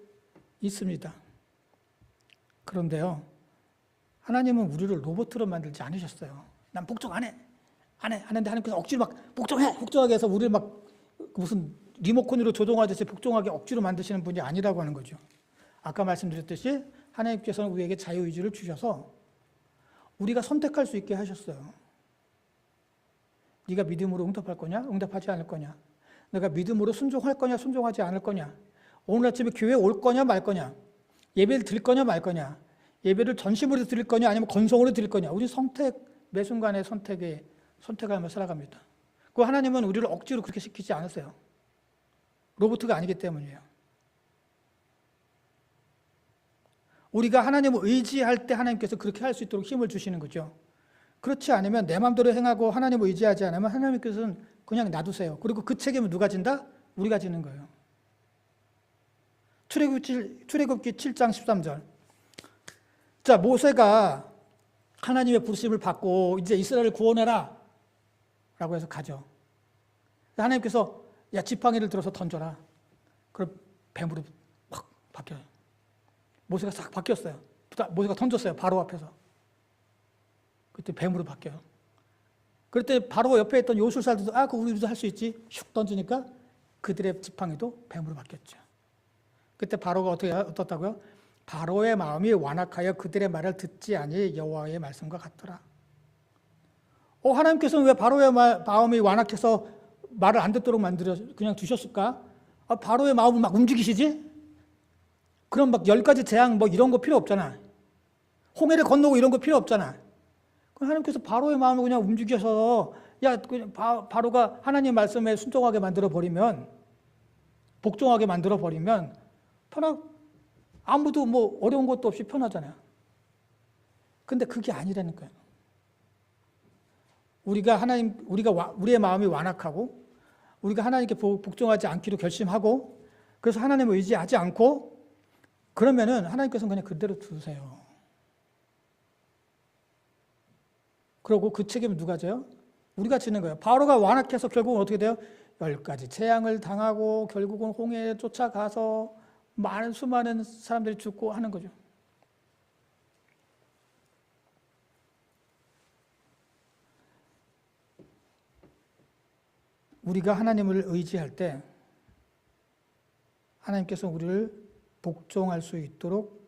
있습니다. 그런데요, 하나님은 우리를 로봇으로 만들지 않으셨어요. 난 복종 안 해. 하는데 하나님께서 억지로 막 복종하게 해서 우리를 막 무슨 리모컨으로 조종하듯이 복종하게 억지로 만드시는 분이 아니라고 하는 거죠. 아까 말씀드렸듯이 하나님께서는 우리에게 자유의지를 주셔서 우리가 선택할 수 있게 하셨어요. 네가 믿음으로 응답할 거냐? 응답하지 않을 거냐? 내가 믿음으로 순종할 거냐? 순종하지 않을 거냐? 오늘 아침에 교회에 올 거냐? 말 거냐? 예배를 드릴 거냐? 말 거냐? 예배를 전심으로 드릴 거냐? 아니면 건성으로 드릴 거냐? 우리 매 순간의 선택하며 살아갑니다. 그 하나님은 우리를 억지로 그렇게 시키지 않으세요. 로봇가 아니기 때문이에요. 우리가 하나님을 의지할 때 하나님께서 그렇게 할 수 있도록 힘을 주시는 거죠. 그렇지 않으면 내 마음대로 행하고 하나님을 의지하지 않으면 하나님께서는 그냥 놔두세요. 그리고 그 책임을 누가 진다? 우리가 지는 거예요. 출애굽기 7장 13절. 자, 모세가 하나님의 부르심을 받고 이제 이스라엘을 구원해라 라고 해서 가죠. 하나님께서 야, 지팡이를 들어서 던져라. 그럼 뱀으로 확 바뀌어요. 모세가 싹 바뀌었어요. 모세가 던졌어요. 바로 앞에서. 그때 뱀으로 바뀌어요. 그때 바로 옆에 있던 요술사들도 그거 우리도 할 수 있지. 슉 던지니까 그들의 지팡이도 뱀으로 바뀌었죠. 그때 바로가 어떻다고요? 바로의 마음이 완악하여 그들의 말을 듣지 아니 여호와의 말씀과 같더라. 하나님께서는 왜 바로의 마음이 완악해서 말을 안 듣도록 만들어 그냥 두셨을까? 바로의 마음을 막 움직이시지? 그럼 막 10가지 재앙 이런 거 필요 없잖아. 홍해를 건너고 이런 거 필요 없잖아. 그럼 하나님께서 바로의 마음을 그냥 움직여서 그냥 바로가 하나님 말씀에 순종하게 만들어 버리면, 복종하게 만들어 버리면 아무도 어려운 것도 없이 편하잖아요. 근데 그게 아니라니까요. 우리의 마음이 완악하고 우리가 하나님께 복종하지 않기로 결심하고 그래서 하나님을 의지하지 않고 그러면은 하나님께서는 그냥 그대로 두세요. 그리고 그 책임은 누가 져요? 우리가 지는 거예요. 바로가 완악해서 결국은 어떻게 돼요? 10가지 재앙을 당하고 결국은 홍해에 쫓아가서 수많은 사람들이 죽고 하는 거죠. 우리가 하나님을 의지할 때 하나님께서 우리를 복종할 수 있도록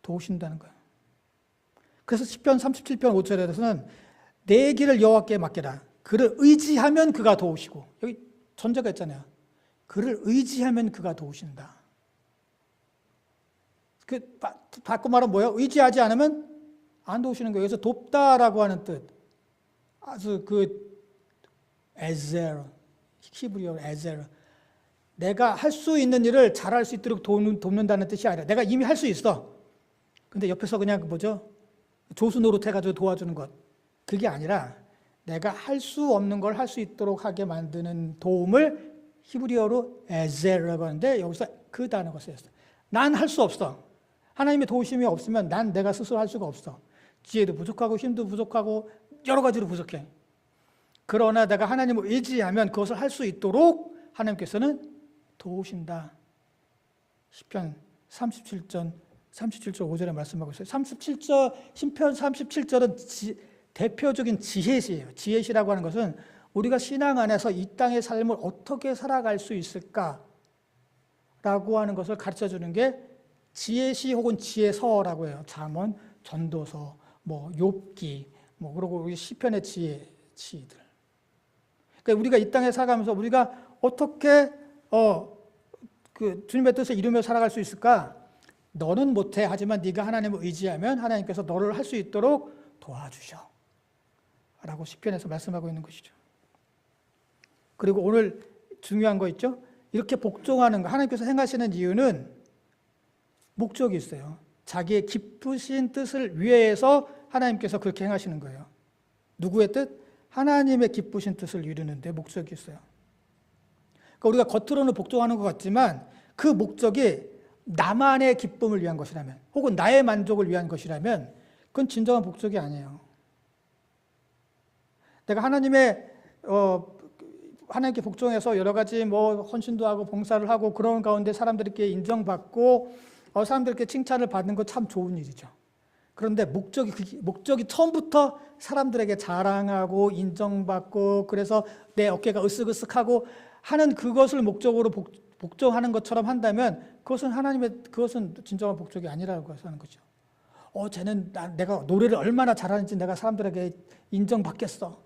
도우신다는 거예요. 그래서 시편 37편 5절에서는 내 길을 여호와께 맡겨라. 그를 의지하면 그가 도우시고, 여기 전제가 있잖아요. 그를 의지하면 그가 도우신다. 바꿔 말하면 뭐예요? 의지하지 않으면 안 도우시는 거예요. 그래서 돕다라고 하는 뜻. 아주 에제르, 히브리어로 에제르. 내가 할 수 있는 일을 잘할 수 있도록 돕는다는 뜻이 아니라 내가 이미 할 수 있어. 근데 옆에서 그냥 조수 노릇해가지고 도와주는 것. 그게 아니라 내가 할 수 없는 걸 할 수 있도록 하게 만드는 도움을 히브리어로 에제르라고 하는데 여기서 그 단어가 쓰였어요. 난 할 수 없어. 하나님의 도우심이 없으면 난 내가 스스로 할 수가 없어. 지혜도 부족하고 힘도 부족하고 여러 가지로 부족해. 그러나 내가 하나님을 의지하면 그것을 할 수 있도록 하나님께서는 도우신다. 시편 37절 5절에 말씀하고 있어요. 시편 37절은 대표적인 지혜시예요. 지혜시라고 하는 것은 우리가 신앙 안에서 이 땅의 삶을 어떻게 살아갈 수 있을까라고 하는 것을 가르쳐주는 게 지혜시 혹은 지혜서라고 해요. 잠언, 전도서, 욥기, 그리고 시편의 지혜들. 그러니까 우리가 이 땅에 살아가면서 우리가 어떻게 주님의 뜻을 이루며 살아갈 수 있을까? 너는 못해. 하지만 네가 하나님을 의지하면 하나님께서 너를 할 수 있도록 도와주셔. 라고 시편에서 말씀하고 있는 것이죠. 그리고 오늘 중요한 거 있죠? 이렇게 복종하는 거, 하나님께서 행하시는 이유는 목적이 있어요. 자기의 기쁘신 뜻을 위해서 하나님께서 그렇게 행하시는 거예요. 누구의 뜻? 하나님의 기쁘신 뜻을 이루는데 목적이 있어요. 그러니까 우리가 겉으로는 복종하는 것 같지만 그 목적이 나만의 기쁨을 위한 것이라면 혹은 나의 만족을 위한 것이라면 그건 진정한 복종이 아니에요. 내가 하나님께 복종해서 여러 가지 헌신도 하고 봉사를 하고 그런 가운데 사람들에게 인정받고 사람들에게 칭찬을 받는 건 참 좋은 일이죠. 그런데 목적이 처음부터 사람들에게 자랑하고 인정받고 그래서 내 어깨가 으쓱으쓱하고 하는 그것을 목적으로 복종하는 것처럼 한다면 그것은 진정한 복종이 아니라고 하는 거죠. 쟤는 내가 노래를 얼마나 잘하는지 내가 사람들에게 인정받겠어.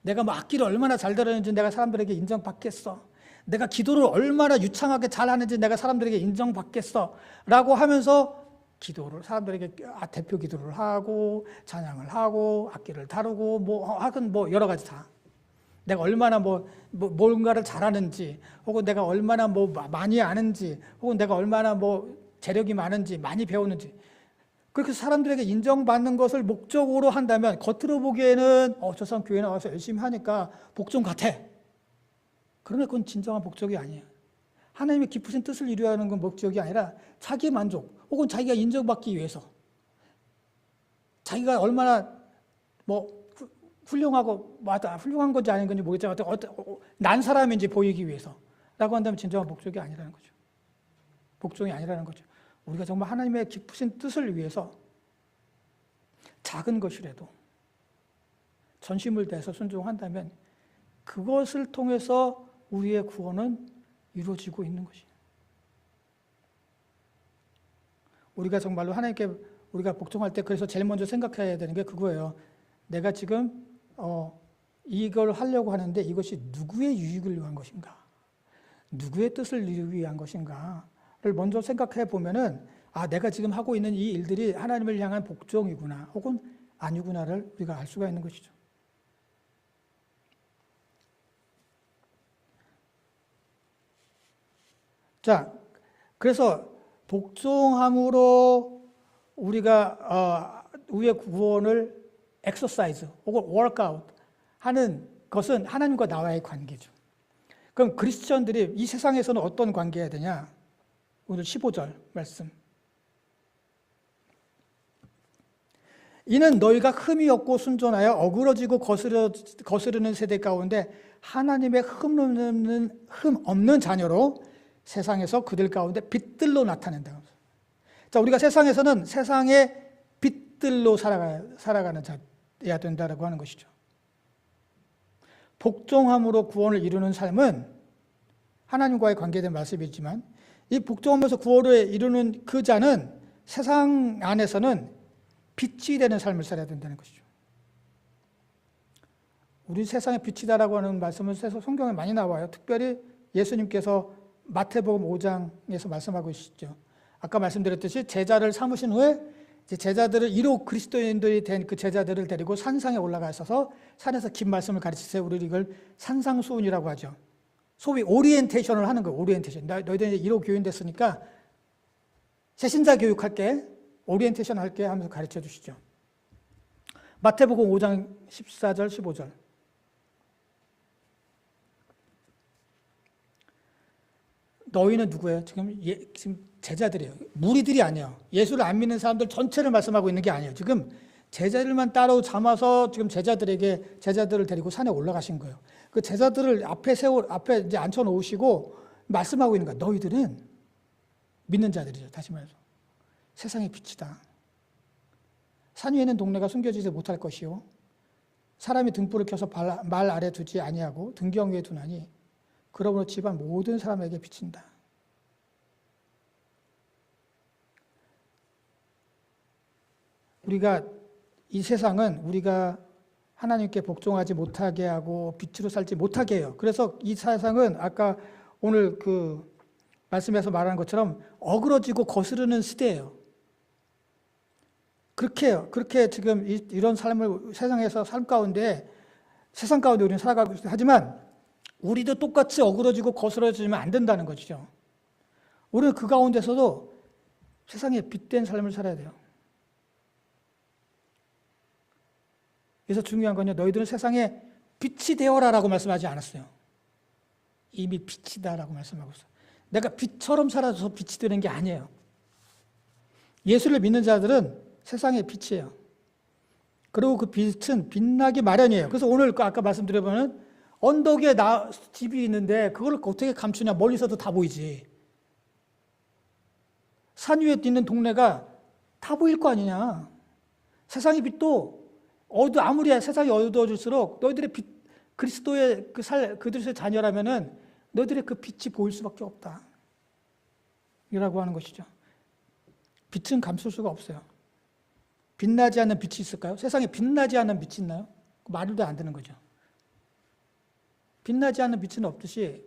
내가 악기를 얼마나 잘 다루는지 내가 사람들에게 인정받겠어. 내가 기도를 얼마나 유창하게 잘하는지 내가 사람들에게 인정받겠어. 라고 하면서 기도를 사람들에게 대표 기도를 하고 찬양을 하고 악기를 다루고 하여튼 여러 가지 다. 내가 얼마나 뭔가를 잘하는지 혹은 내가 얼마나 많이 아는지 혹은 내가 얼마나 재력이 많은지 많이 배우는지 그렇게 사람들에게 인정받는 것을 목적으로 한다면 겉으로 보기에는 저 사람 교회 나와서 열심히 하니까 복종 같아. 그러나 그건 진정한 복종이 아니에요. 하나님의 기쁘신 뜻을 이루려는 건 목적이 아니라 자기 만족 혹은 자기가 인정받기 위해서 자기가 얼마나 훌륭한 건지 아닌 건지 모르겠지만 난 사람인지 보이기 위해서라고 한다면 진정한 복종이 아니라는 거죠. 복종이 아니라는 거죠. 우리가 정말 하나님의 기쁘신 뜻을 위해서 작은 것이라도 전심을 다해서 순종한다면 그것을 통해서 우리의 구원은 이루어지고 있는 것이에요. 우리가 정말로 하나님께 우리가 복종할 때 그래서 제일 먼저 생각해야 되는 게 그거예요. 내가 지금 이걸 하려고 하는데 이것이 누구의 유익을 위한 것인가? 누구의 뜻을 이루기 위한 것인가를 먼저 생각해 보면은 내가 지금 하고 있는 이 일들이 하나님을 향한 복종이구나 혹은 아니구나를 우리가 알 수가 있는 것이죠. 자, 그래서 복종함으로 우리가 우리의 구원을 엑서사이즈 혹은 워크아웃 하는 것은 하나님과 나와의 관계죠. 그럼 크리스천들이 이 세상에서는 어떤 관계해야 되냐? 오늘 15절 말씀. 이는 너희가 흠이 없고 순전하여 어그러지고 거스르는 세대 가운데 하나님의 흠 없는 자녀로 세상에서 그들 가운데 빛들로 나타낸다. 자, 우리가 세상에서는 세상의 빛들로 살아가는 자여야 된다라고 하는 것이죠. 복종함으로 구원을 이루는 삶은 하나님과의 관계된 말씀이지만 이 복종하면서 구원을 이루는 그 자는 세상 안에서는 빛이 되는 삶을 살아야 된다는 것이죠. 우리 세상의 빛이다라고 하는 말씀은 성경에 많이 나와요. 특별히 예수님께서 마태복음 5장에서 말씀하고 계시죠. 아까 말씀드렸듯이 제자를 삼으신 후에 이제 제자들을 이로 그리스도인들이 된 그 제자들을 데리고 산상에 올라가 있어서 산에서 긴 말씀을 가르치세요. 우리 이걸 산상수훈이라고 하죠. 소위 오리엔테이션을 하는 거예요. 오리엔테이션. 너희들 이제 1호 교인 됐으니까 새신자 교육할게, 오리엔테이션 할게 하면서 가르쳐 주시죠. 마태복음 5장 14절, 15절. 너희는 누구예요? 지금 제자들이에요. 무리들이 아니에요. 예수를 안 믿는 사람들 전체를 말씀하고 있는 게 아니에요. 지금 제자들만 따로 삼아서 지금 제자들을 데리고 산에 올라가신 거예요. 그 제자들을 앞에 이제 앉혀 놓으시고 말씀하고 있는 거예요. 너희들은 믿는 자들이죠. 다시 말해서 세상의 빛이다. 산 위에 있는 동네가 숨겨지지 못할 것이요. 사람이 등불을 켜서 말 아래 두지 아니하고 등경 위에 두나니 그러므로 집안 모든 사람에게 비친다. 우리가 이 세상은 우리가 하나님께 복종하지 못하게 하고 빛으로 살지 못하게 해요. 그래서 이 세상은 아까 오늘 그 말씀에서 말하는 것처럼 어그러지고 거스르는 시대예요. 그렇게 지금 이런 삶을 세상에서 세상 가운데 우리는 살아가고 있어요. 하지만 우리도 똑같이 어그러지고 거스러지면 안 된다는 것이죠. 우리는 그 가운데서도 세상에 빛된 삶을 살아야 돼요. 그래서 중요한 건요, 너희들은 세상에 빛이 되어라라고 말씀하지 않았어요. 이미 빛이다라고 말씀하고 있어요. 내가 빛처럼 살아서 빛이 되는 게 아니에요. 예수를 믿는 자들은 세상의 빛이에요. 그리고 그 빛은 빛나기 마련이에요. 그래서 오늘 아까 말씀드려보면 언덕 위에 집이 있는데 그걸 어떻게 감추냐. 멀리서도 다 보이지. 산 위에 있는 동네가 다 보일 거 아니냐. 세상의 빛도 아무리 세상이 어두워질수록 너희들의 빛, 그리스도의 그들의 자녀라면은 너희들의 그 빛이 보일 수밖에 없다. 이라고 하는 것이죠. 빛은 감출 수가 없어요. 빛나지 않는 빛이 있을까요? 세상에 빛나지 않는 빛이 있나요? 말도 안 되는 거죠. 빛나지 않는 빛은 없듯이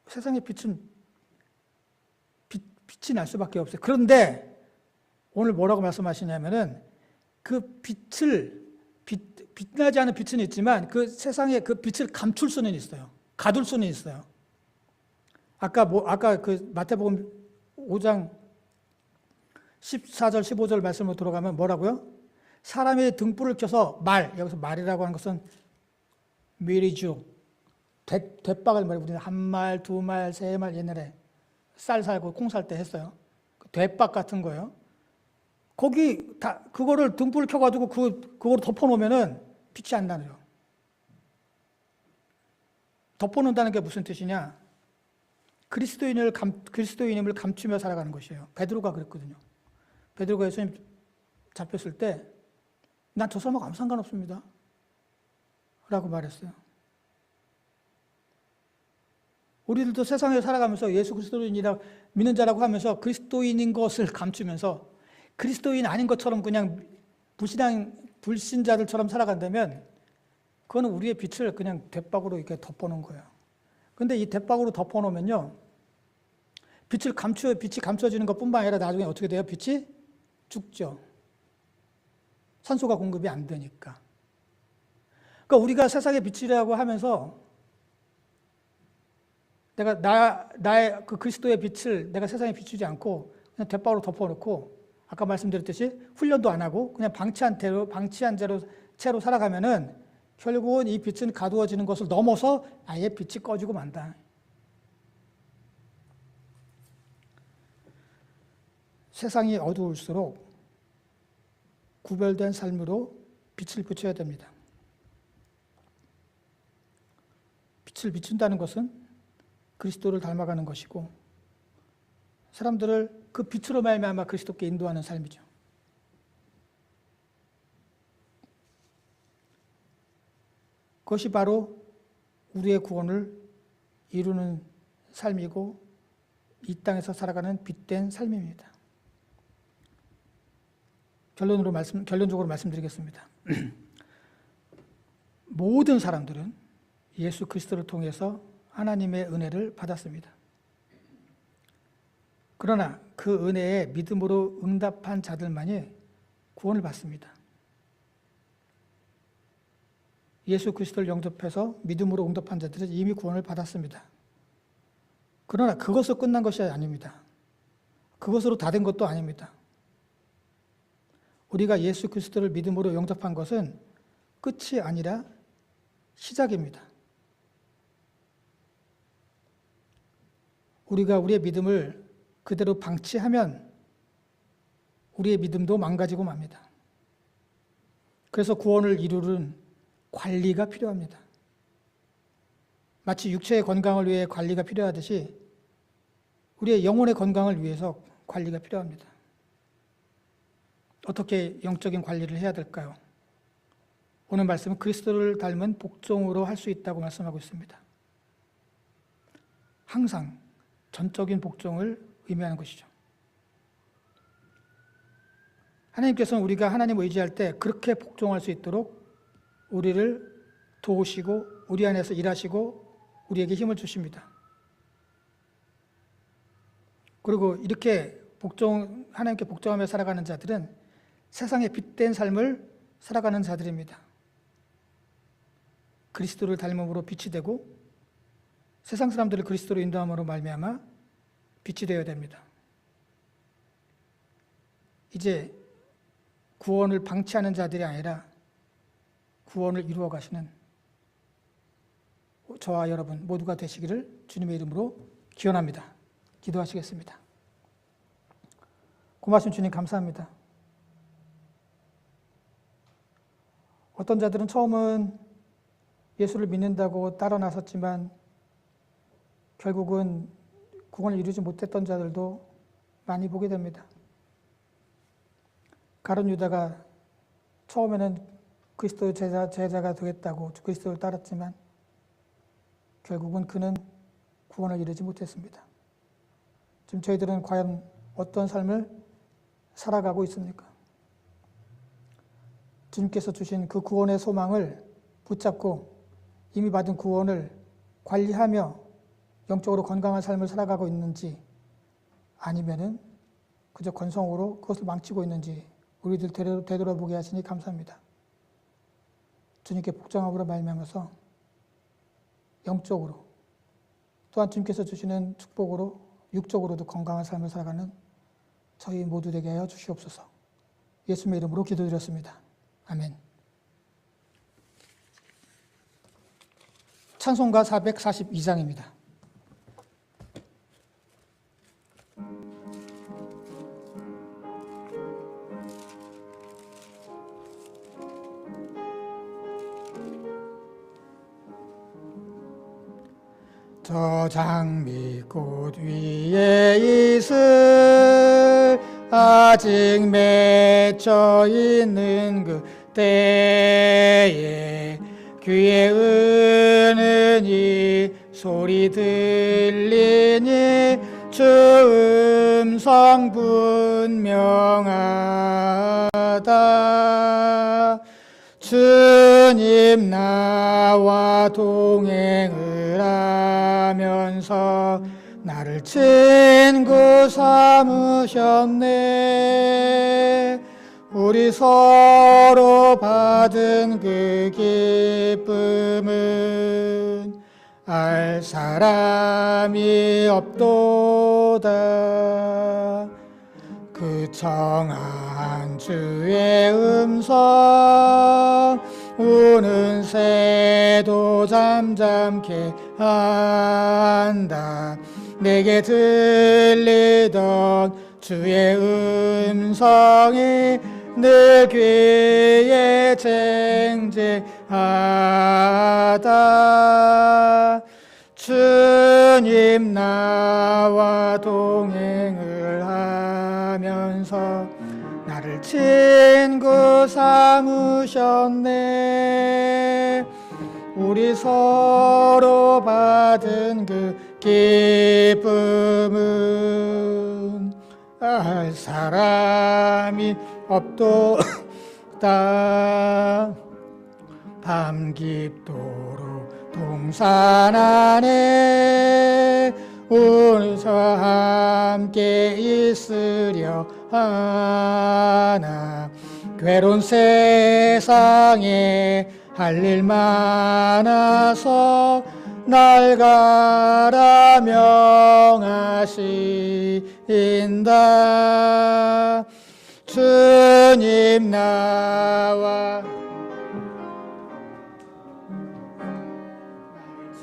세상의 빛은 빛이 날 수밖에 없어요. 그런데 오늘 뭐라고 말씀하시냐면은 그 빛나지 않은 빛은 있지만 그 세상에 그 빛을 감출 수는 있어요. 가둘 수는 있어요. 아까 그 마태복음 5장 14절, 15절 말씀으로 돌아가면 뭐라고요? 사람이 등불을 켜서 여기서 말이라고 하는 것은 미리주, 대박을 말해. 우리는 한 말, 두 말, 세 말 옛날에 쌀 살고 콩 살 때 했어요. 대박 같은 거예요. 그거를 등불을 켜가지고 그걸 덮어놓으면은 빛이 안 나죠. 덮어놓는다는 게 무슨 뜻이냐? 그리스도인임을 감추며 살아가는 것이에요. 베드로가 그랬거든요. 베드로가 예수님 잡혔을 때, 난 저 사람하고 아무 상관없습니다. 라고 말했어요. 우리들도 세상에 살아가면서 예수 그리스도인이라 믿는 자라고 하면서 그리스도인인 것을 감추면서 그리스도인 아닌 것처럼 그냥 불신자들처럼 살아간다면 그거는 우리의 빛을 그냥 대박으로 이렇게 덮어놓은 거예요. 근데 이 대박으로 덮어놓으면요, 빛이 감춰지는 것뿐만 아니라 나중에 어떻게 돼요? 빛이 죽죠. 산소가 공급이 안 되니까. 그러니까 우리가 세상의 빛이라고 하면서 나의 그 그리스도의 빛을 내가 세상에 비추지 않고 그냥 대박으로 덮어놓고 아까 말씀드렸듯이 훈련도 안 하고 그냥 방치한 채로 살아가면은 결국은 이 빛은 가두어지는 것을 넘어서 아예 빛이 꺼지고 만다. 세상이 어두울수록 구별된 삶으로 빛을 비춰야 됩니다. 빛을 비춘다는 것은 그리스도를 닮아가는 것이고 사람들을 그 빛으로 말미암아 그리스도께 인도하는 삶이죠. 그것이 바로 우리의 구원을 이루는 삶이고 이 땅에서 살아가는 빛된 삶입니다. 결론적으로 말씀드리겠습니다. 모든 사람들은 예수 그리스도를 통해서 하나님의 은혜를 받았습니다. 그러나 그 은혜에 믿음으로 응답한 자들만이 구원을 받습니다. 예수 그리스도를 영접해서 믿음으로 응답한 자들은 이미 구원을 받았습니다. 그러나 그것으로 끝난 것이 아닙니다. 그것으로 다 된 것도 아닙니다. 우리가 예수 그리스도를 믿음으로 영접한 것은 끝이 아니라 시작입니다. 우리가 우리의 믿음을 그대로 방치하면 우리의 믿음도 망가지고 맙니다. 그래서 구원을 이루는 관리가 필요합니다. 마치 육체의 건강을 위해 관리가 필요하듯이 우리의 영혼의 건강을 위해서 관리가 필요합니다. 어떻게 영적인 관리를 해야 될까요? 오늘 말씀은 그리스도를 닮은 복종으로 할 수 있다고 말씀하고 있습니다. 항상 전적인 복종을 의미하는 것이죠. 하나님께서는 우리가 하나님을 의지할 때 그렇게 복종할 수 있도록 우리를 도우시고 우리 안에서 일하시고 우리에게 힘을 주십니다. 그리고 이렇게 하나님께 복종하며 살아가는 자들은 세상에 빛된 삶을 살아가는 자들입니다. 그리스도를 닮음으로 빛이 되고 세상 사람들을 그리스도로 인도함으로 말미암아 빛이 되어야 됩니다. 이제 구원을 방치하는 자들이 아니라 구원을 이루어 가시는 저와 여러분 모두가 되시기를 주님의 이름으로 기원합니다. 기도하시겠습니다. 고마우신 주님 감사합니다. 어떤 자들은 처음은 예수를 믿는다고 따라 나섰지만 결국은 구원을 이루지 못했던 자들도 많이 보게 됩니다. 가룟 유다가 처음에는 그리스도의 제자가 되겠다고 그리스도를 따랐지만 결국은 그는 구원을 이루지 못했습니다. 지금 저희들은 과연 어떤 삶을 살아가고 있습니까? 주님께서 주신 그 구원의 소망을 붙잡고 이미 받은 구원을 관리하며 영적으로 건강한 삶을 살아가고 있는지 아니면은 그저 건성으로 그것을 망치고 있는지 우리들 되돌아보게 하시니 감사합니다. 주님께 복종함으로 말미암아서 영적으로 또한 주님께서 주시는 축복으로 육적으로도 건강한 삶을 살아가는 저희 모두 되게 하여 주시옵소서. 예수님의 이름으로 기도드렸습니다. 아멘. 찬송가 442장입니다. 저 장미꽃 위에 있을 아직 맺혀 있는 그 때에 귀에 은은히 소리 들리니 주 음성 분명하다. 주님 나와 동행을 하면서 나를 친구 삼으셨네. 우리 서로 받은 그 기쁨은 알 사람이 없도다. 그 청한 주의 음성 우는 새도 잠잠케 한다. 내게 들리던 주의 음성이 늘 귀에 쟁쟁하다. 주님 나와 동행을 하면서 나를 친구 삼으셨네. 우리 서로 받은 그 기쁨은 알 사람이 없도다. 밤 깊도록 동산 안에 우리와 함께 있으려 하나. 괴로운 세상에 할 일 많아서 날 가라 명하신다. 주님 나와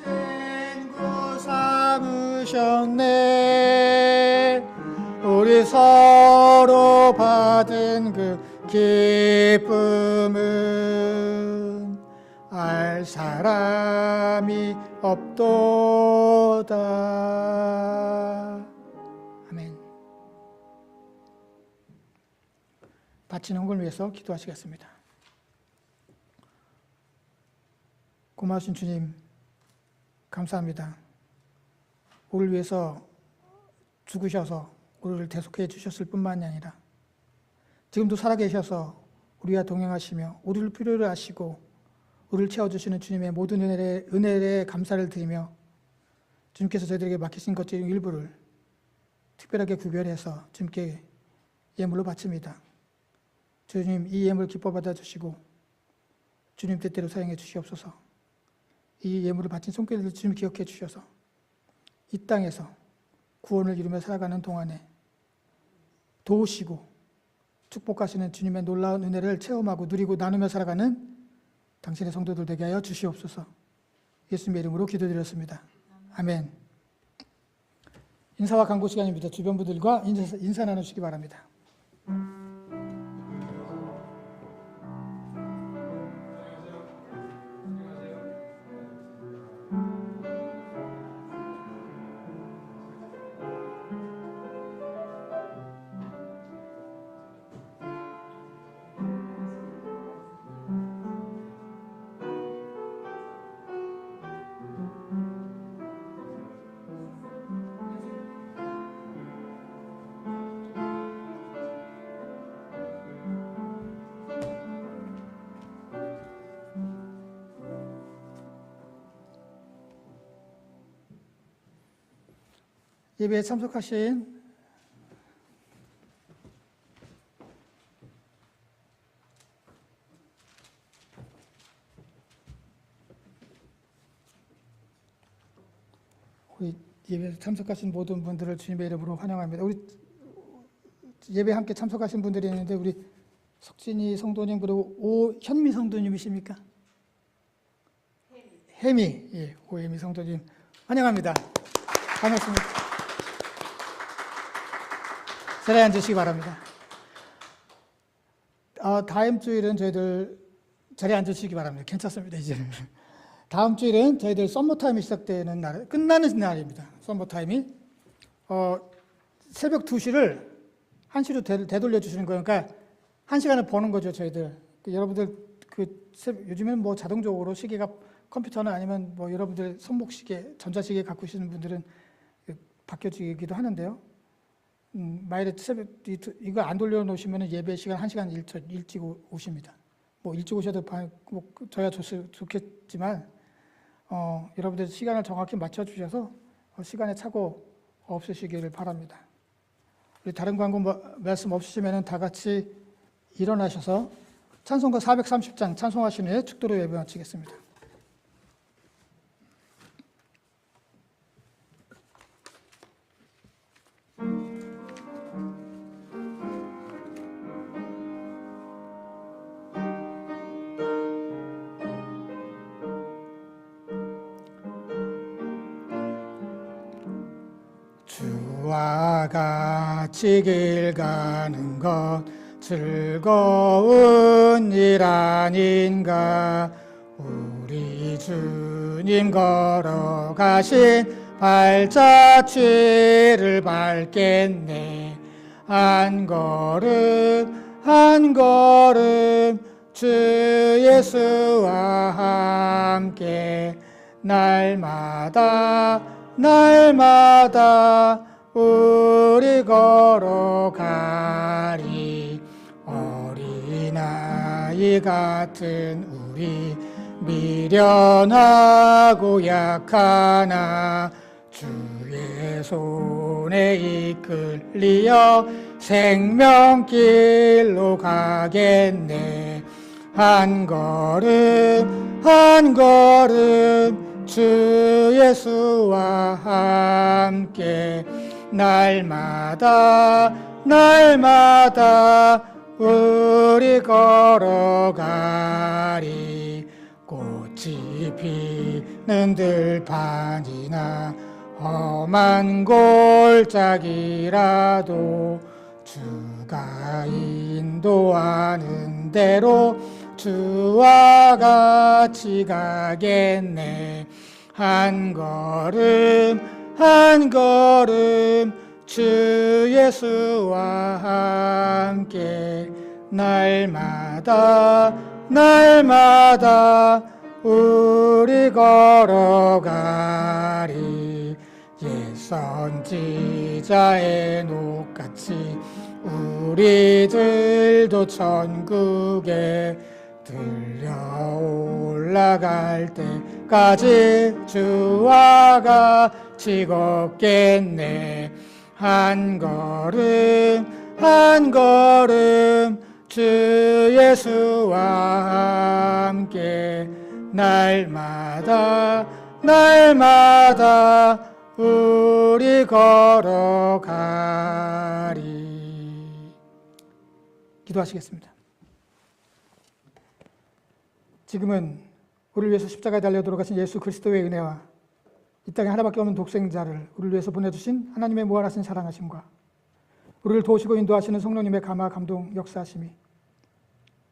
친구 삼으셨네. 우리 서로 받은 그 기쁨은 알 사람이 없도다. 아멘. 바치는 걸 위해서 기도하시겠습니다. 고마우신 주님, 감사합니다. 우리를 위해서 죽으셔서 우리를 대속해 주셨을 뿐만이 아니라 지금도 살아계셔서 우리와 동행하시며 우리를 필요로 하시고 우리를 채워주시는 주님의 모든 은혜에 감사를 드리며 주님께서 저희들에게 맡기신 것 중 일부를 특별하게 구별해서 주님께 예물로 바칩니다. 주님, 이 예물 기뻐 받아주시고 주님 뜻대로 사용해 주시옵소서. 이 예물을 바친 손길을 주님 기억해 주셔서 이 땅에서 구원을 이루며 살아가는 동안에 도우시고 축복하시는 주님의 놀라운 은혜를 체험하고 누리고 나누며 살아가는 당신의 성도들 되게 하여 주시옵소서. 예수님의 이름으로 기도드렸습니다. 아멘. 인사와 간구 시간입니다. 주변 분들과 인사 나누시기 바랍니다. 예배에 참석하신 우리 예배에 참석하신 모든 분들을 주님의 이름으로 환영합니다. 우리 예배에 함께 참석하신 분들이 있는데 우리 석진이 성도님 그리고 오현미 성도님이십니까? 혜미, 예, 오혜미 성도님 환영합니다. 반갑습니다. 자리에 앉으시기 바랍니다. 다음 주일은 저희들 자리에 앉으시기 바랍니다. 괜찮습니다. 이제는 다음 주일은 저희들 썸머타임이 시작되는 날, 끝나는 날입니다. 썸머타임이 새벽 2시를 1시로 되돌려 주시는 거예요. 그러니까 1시간을 버는 거죠. 저희들 여러분들 요즘에는 뭐 자동적으로 시계가 컴퓨터나 아니면 뭐 여러분들 손목시계, 전자시계 갖고 계시는 분들은 바뀌어지기도 하는데요. 만일에 새벽 이거 안 돌려놓으시면 예배 시간 1시간 일찍 오십니다. 뭐 일찍 오셔도 뭐 저야 좋겠지만 여러분들 시간을 정확히 맞춰주셔서 시간에 착오 없으시기를 바랍니다. 우리 다른 광고 말씀 없으시면 다 같이 일어나셔서 찬송가 430장 찬송하신 후에 축도로 예배 마치겠습니다. 주와 같이 길 가는 것 즐거운 일 아닌가. 우리 주님 걸어가신 발자취를 밟겠네. 한 걸음 한 걸음 주 예수와 함께 날마다 날마다 우리 걸어가리. 어린아이 같은 우리 미련하고 약하나 주의 손에 이끌리어 생명길로 가겠네. 한 걸음 한 걸음 주 예수와 함께 날마다 날마다 우리 걸어가리. 꽃이 피는 들판이나 험한 골짜기라도 주가 인도하는 대로 주와 같이 가겠네. 한 걸음 한 걸음 주 예수와 함께 날마다 날마다 우리 걸어가리. 옛 선지자의 녹같이 우리들도 천국에 들려 올라갈 때까지 주와 같이 걷겠네. 한 걸음 한 걸음 주 예수와 함께 날마다 날마다 우리 걸어가리. 기도하시겠습니다. 지금은 우리를 위해서 십자가에 달려 돌아가신 예수 그리스도의 은혜와 이 땅에 하나밖에 없는 독생자를 우리를 위해서 보내주신 하나님의 무한하신 사랑하심과 우리를 도우시고 인도하시는 성령님의 감화 감동 역사하심이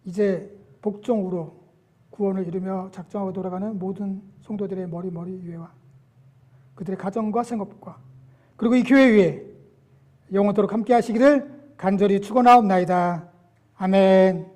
이제 복종으로 구원을 이루며 작정하고 돌아가는 모든 성도들의 머리 위에와 그들의 가정과 생업과 그리고 이 교회 위에 영원토록 함께 하시기를 간절히 축원하옵나이다. 아멘.